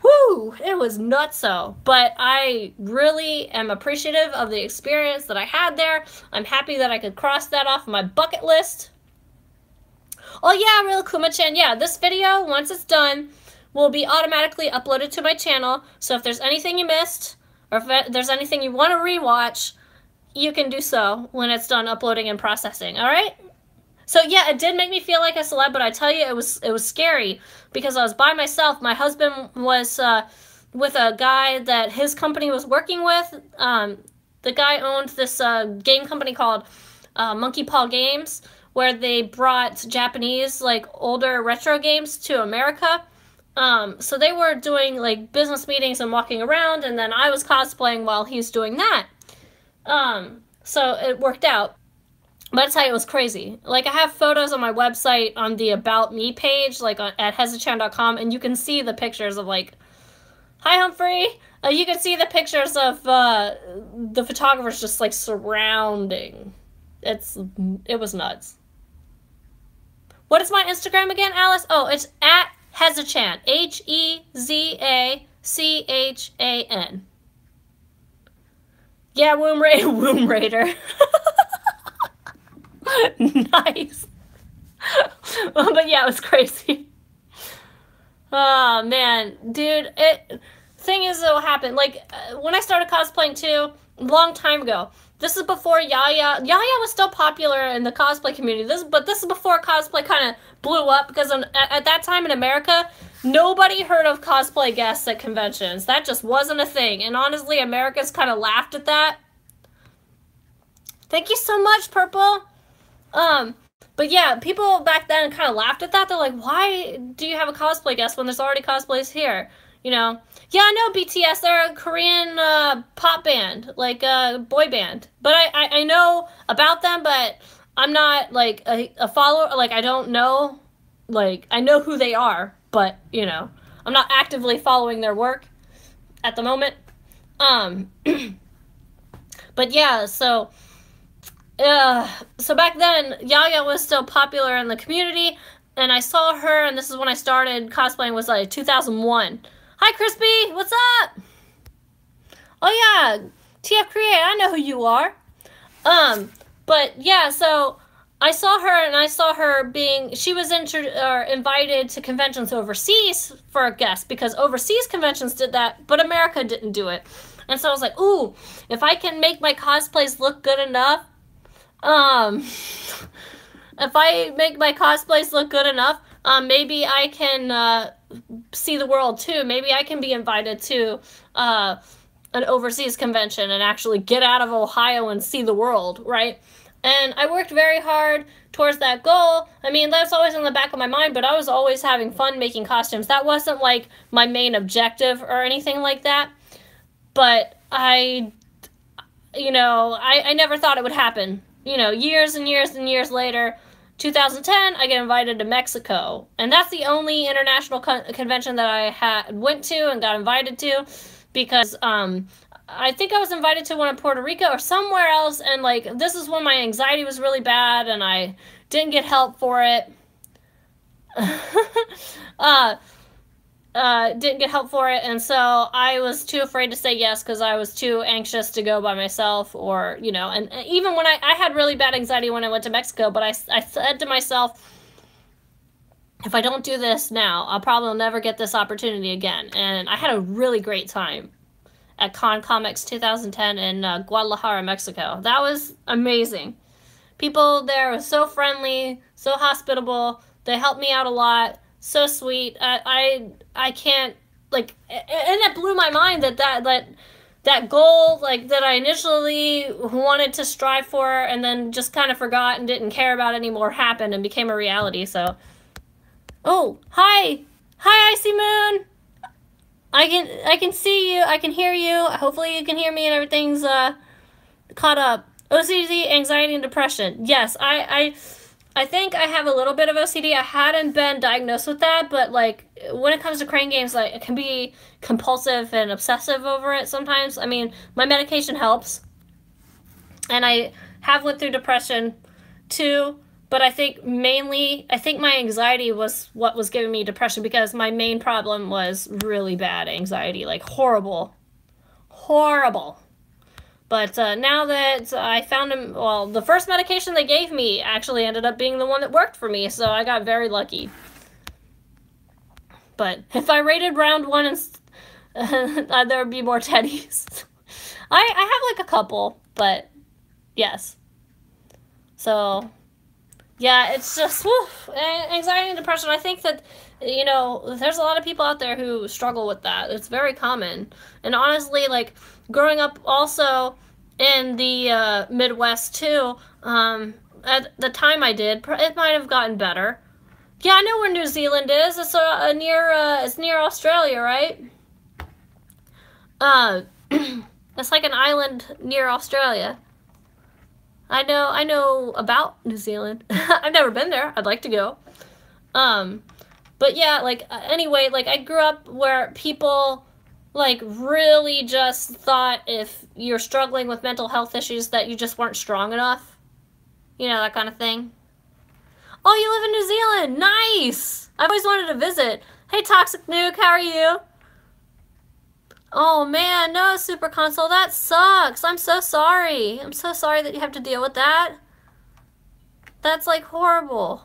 whoo, it was nutso. But I really am appreciative of the experience that I had there. I'm happy that I could cross that off my bucket list. Oh yeah, Real Kuma-chan, yeah, this video, once it's done, will be automatically uploaded to my channel. So if there's anything you missed, or if there's anything you want to rewatch, you can do so when it's done uploading and processing, alright? So yeah, it did make me feel like a celeb, but I tell you, it was scary because I was by myself. My husband was with a guy that his company was working with. The guy owned this game company called Monkey Paw Games, where they brought Japanese, like, older retro games to America. So they were doing, like, business meetings and walking around, and then I was cosplaying while he's doing that. So it worked out. But I tell you, it was crazy. Like, I have photos on my website on the About Me page, like, at hezachan.com, and you can see the pictures of, like, hi, Humphrey! You can see the pictures of the photographers just, like, surrounding. It was nuts. What is my Instagram again, Alice? Oh, it's at Hezachan. Hezachan. Yeah, Womb Raider. Nice. But yeah, it was crazy. Oh, man. Dude, thing is, it'll happen. Like, when I started cosplaying, too, a long time ago, this is before Yaya. Yaya was still popular in the cosplay community. But this is before cosplay kind of blew up, because at that time in America, nobody heard of cosplay guests at conventions. That just wasn't a thing. And honestly, America's kind of laughed at that. Thank you so much, Purple. But yeah, people back then kind of laughed at that. They're like, why do you have a cosplay guest when there's already cosplays here? You know? Yeah, I know BTS. They're a Korean pop band, like a boy band. But I know about them, but I'm not like a follower. Like, I don't know. Like, I know who they are, but, you know, I'm not actively following their work at the moment. But yeah, so back then, Yaya was still popular in the community, and I saw her, and this is when I started cosplaying, was like 2001. Hi, Crispy! What's up? Oh yeah, TF Create, I know who you are. But yeah, so I saw her, and I saw her she was invited to conventions overseas for a guest, because overseas conventions did that, but America didn't do it. And so I was like, ooh, if I can make my cosplays look good enough, if I make my cosplays look good enough, maybe I can see the world too. Maybe I can be invited to an overseas convention and actually get out of Ohio and see the world, right? And I worked very hard towards that goal. I mean, that's always in the back of my mind, but I was always having fun making costumes. That wasn't like my main objective or anything like that. But I never thought it would happen. You know, years and years and years later, 2010, I get invited to Mexico. And that's the only international convention that I went to and got invited to, because I think I was invited to one in Puerto Rico or somewhere else, and like, this is when my anxiety was really bad and I didn't get help for it. Didn't get help for it, and so I was too afraid to say yes because I was too anxious to go by myself, or, you know, and even when I had really bad anxiety when I went to Mexico, but I said to myself, if I don't do this now, I'll probably never get this opportunity again. And I had a really great time at Con Comics 2010 in Guadalajara, Mexico. That was amazing. People there were so friendly, so hospitable. They helped me out a lot. So sweet. I can't, like, and it blew my mind that goal, like, that I initially wanted to strive for and then just kind of forgot and didn't care about anymore happened and became a reality. So, oh, hi, Icy Moon. I can see you. I can hear you. Hopefully you can hear me and everything's caught up. OCD, anxiety, and depression. Yes, I I think I have a little bit of OCD. I hadn't been diagnosed with that, but like when it comes to crane games, like it can be compulsive and obsessive over it sometimes. I mean, my medication helps, and I have went through depression too. But I think my anxiety was what was giving me depression, because my main problem was really bad anxiety, like horrible. But now that I found him, well, the first medication they gave me actually ended up being the one that worked for me, so I got very lucky. But if I rated round 1, and there would be more teddies. I have like a couple, but yes. So, yeah, it's just, anxiety and depression. I think that, you know, there's a lot of people out there who struggle with that. It's very common. And honestly, like, growing up also in the Midwest too, at the time I did, it might have gotten better. Yeah, I know where New Zealand is. It's it's near Australia, right? It's like an island near Australia. I know about New Zealand. I've never been there. I'd like to go. But yeah, like, anyway, like, I grew up where people, like, really just thought if you're struggling with mental health issues that you just weren't strong enough. You know, that kind of thing. Oh, you live in New Zealand. Nice! I've always wanted to visit. Hey, Toxic Nuke, how are you? Oh, man, no, Super Console, that sucks. I'm so sorry. I'm so sorry that you have to deal with that. That's, like, horrible.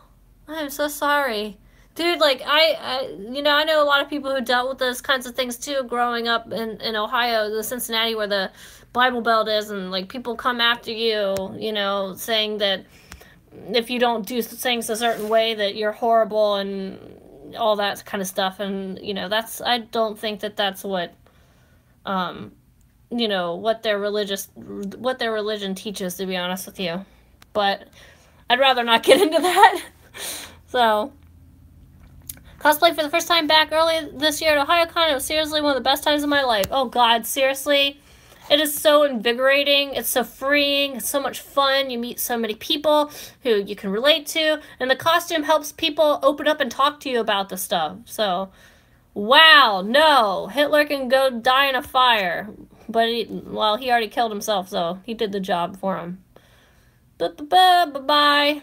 I'm so sorry. Dude, like, you know, I know a lot of people who dealt with those kinds of things, too, growing up in Ohio, the Cincinnati, where the Bible Belt is, and, like, people come after you, you know, saying that if you don't do things a certain way that you're horrible and all that kind of stuff. And, you know, I don't think that that's what, you know, what their religion teaches, to be honest with you. But I'd rather not get into that. So, cosplay for the first time back early this year at OhioCon. It was seriously one of the best times of my life. Oh God, seriously. It is so invigorating. It's so freeing. It's so much fun. You meet so many people who you can relate to. And the costume helps people open up and talk to you about the stuff. So, wow, no. Hitler can go die in a fire. But, he already killed himself, so he did the job for him. Bye-bye.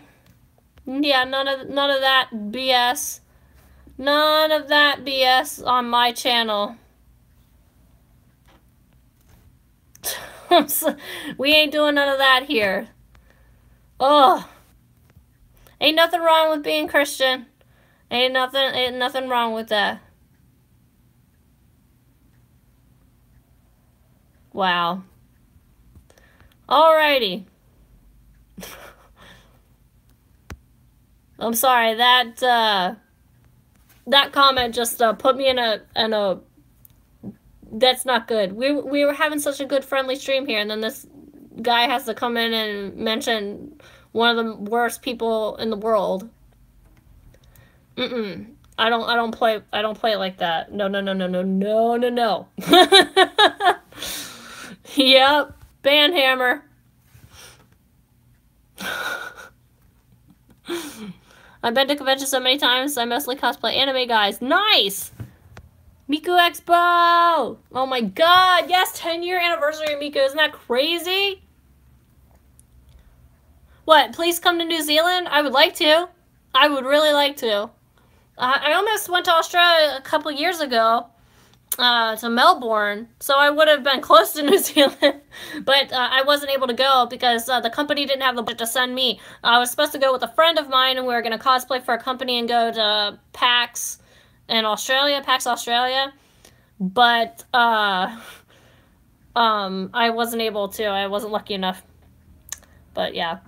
Yeah, none of that BS. None of that BS on my channel. We ain't doing none of that here. Ugh. Ain't nothing wrong with being Christian. Ain't nothing wrong with that. Wow. Alrighty. I'm sorry, that comment just put me in a that's not good. We were having such a good friendly stream here, and then this guy has to come in and mention one of the worst people in the world. I don't play like that. No. Yep, Banhammer. I've been to conventions so many times, I mostly cosplay anime guys. Nice! Miku Expo! Oh my god, yes, 10-year anniversary of Miku, isn't that crazy? What, please come to New Zealand? I would like to. I would really like to. I almost went to Australia a couple years ago, to Melbourne, so I would have been close to New Zealand, but I wasn't able to go because the company didn't have the budget to send me. I was supposed to go with a friend of mine, and we were going to cosplay for a company and go to PAX in Australia, PAX Australia, but I wasn't able to. I wasn't lucky enough, but yeah.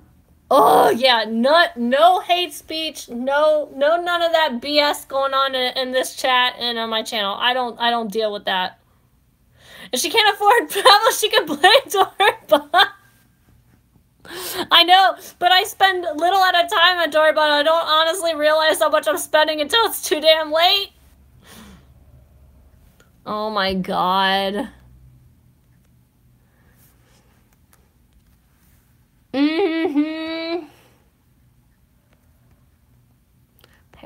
Oh yeah, no hate speech, no none of that BS going on in this chat and on my channel. I don't deal with that. If she can't afford travel, she can play Toribot. I know, but I spend little at a time on Toribot. I don't honestly realize how much I'm spending until it's too damn late. Oh my god.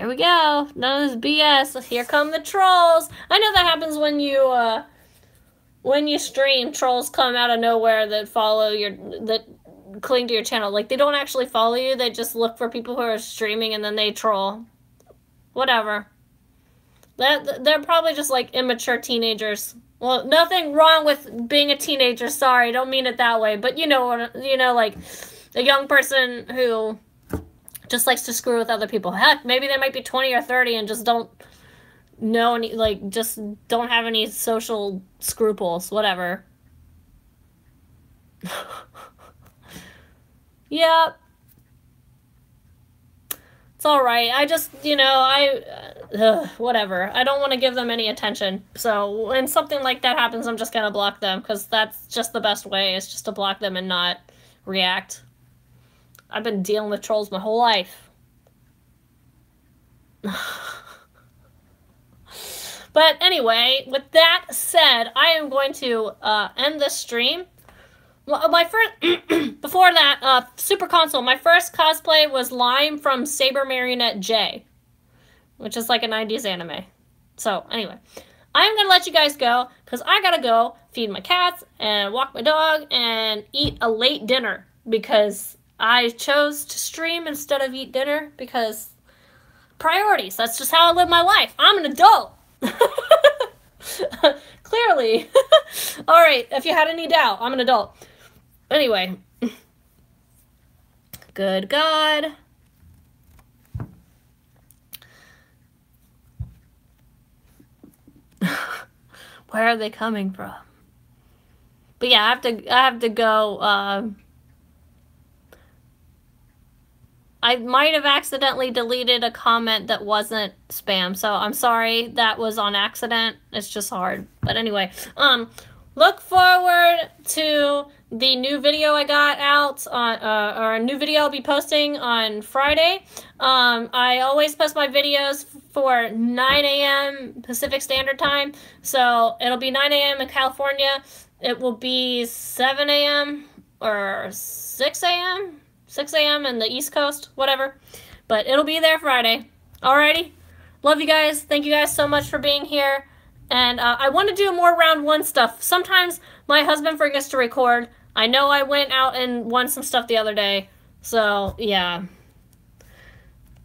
There we go. None of this BS. Here come the trolls. I know that happens when you stream. Trolls come out of nowhere that cling to your channel. Like, they don't actually follow you. They just look for people who are streaming and then they troll. Whatever. They're probably just like immature teenagers. Well, nothing wrong with being a teenager. Sorry, don't mean it that way. But like a young person who just likes to screw with other people. Heck, maybe they might be 20 or 30 and just don't know any, like, just don't have any social scruples. Whatever. Yeah. It's alright. I just, whatever. I don't want to give them any attention. So when something like that happens, I'm just gonna block them, because that's just the best way, is just to block them and not react. I've been dealing with trolls my whole life. But anyway, with that said, I am going to end this stream. Well, my first, before that, Super Console, my first cosplay was Lime from Saber Marionette J, which is like a 90s anime. So, anyway, I'm going to let you guys go, because I gotta go feed my cats, and walk my dog, and eat a late dinner, because I chose to stream instead of eat dinner, because priorities. That's just how I live my life. I'm an adult. Clearly. Alright, if you had any doubt, I'm an adult. Anyway. Good God. Where are they coming from? But yeah, I have to go. I might have accidentally deleted a comment that wasn't spam, so I'm sorry. That was on accident. It's just hard. But anyway, look forward to the new video I got out on, or a new video I'll be posting on Friday. I always post my videos for 9 a.m. Pacific Standard Time, so it'll be 9 a.m. in California. It will be 7 a.m. or 6 a.m. 6 a.m. in the East Coast, whatever. But it'll be there Friday. Alrighty? Love you guys. Thank you guys so much for being here. And I want to do more round one stuff. Sometimes my husband forgets to record. I know I went out and won some stuff the other day. So, yeah.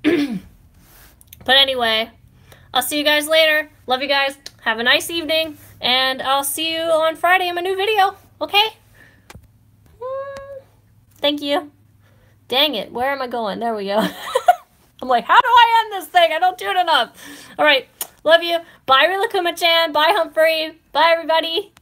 But anyway, I'll see you guys later. Love you guys. Have a nice evening. And I'll see you on Friday in my new video. Okay? Thank you. Dang it, where am I going? There we go. I'm like, how do I end this thing? I don't do it enough. All right, love you. Bye, Rilakuma-chan. Bye, Humphrey. Bye, everybody.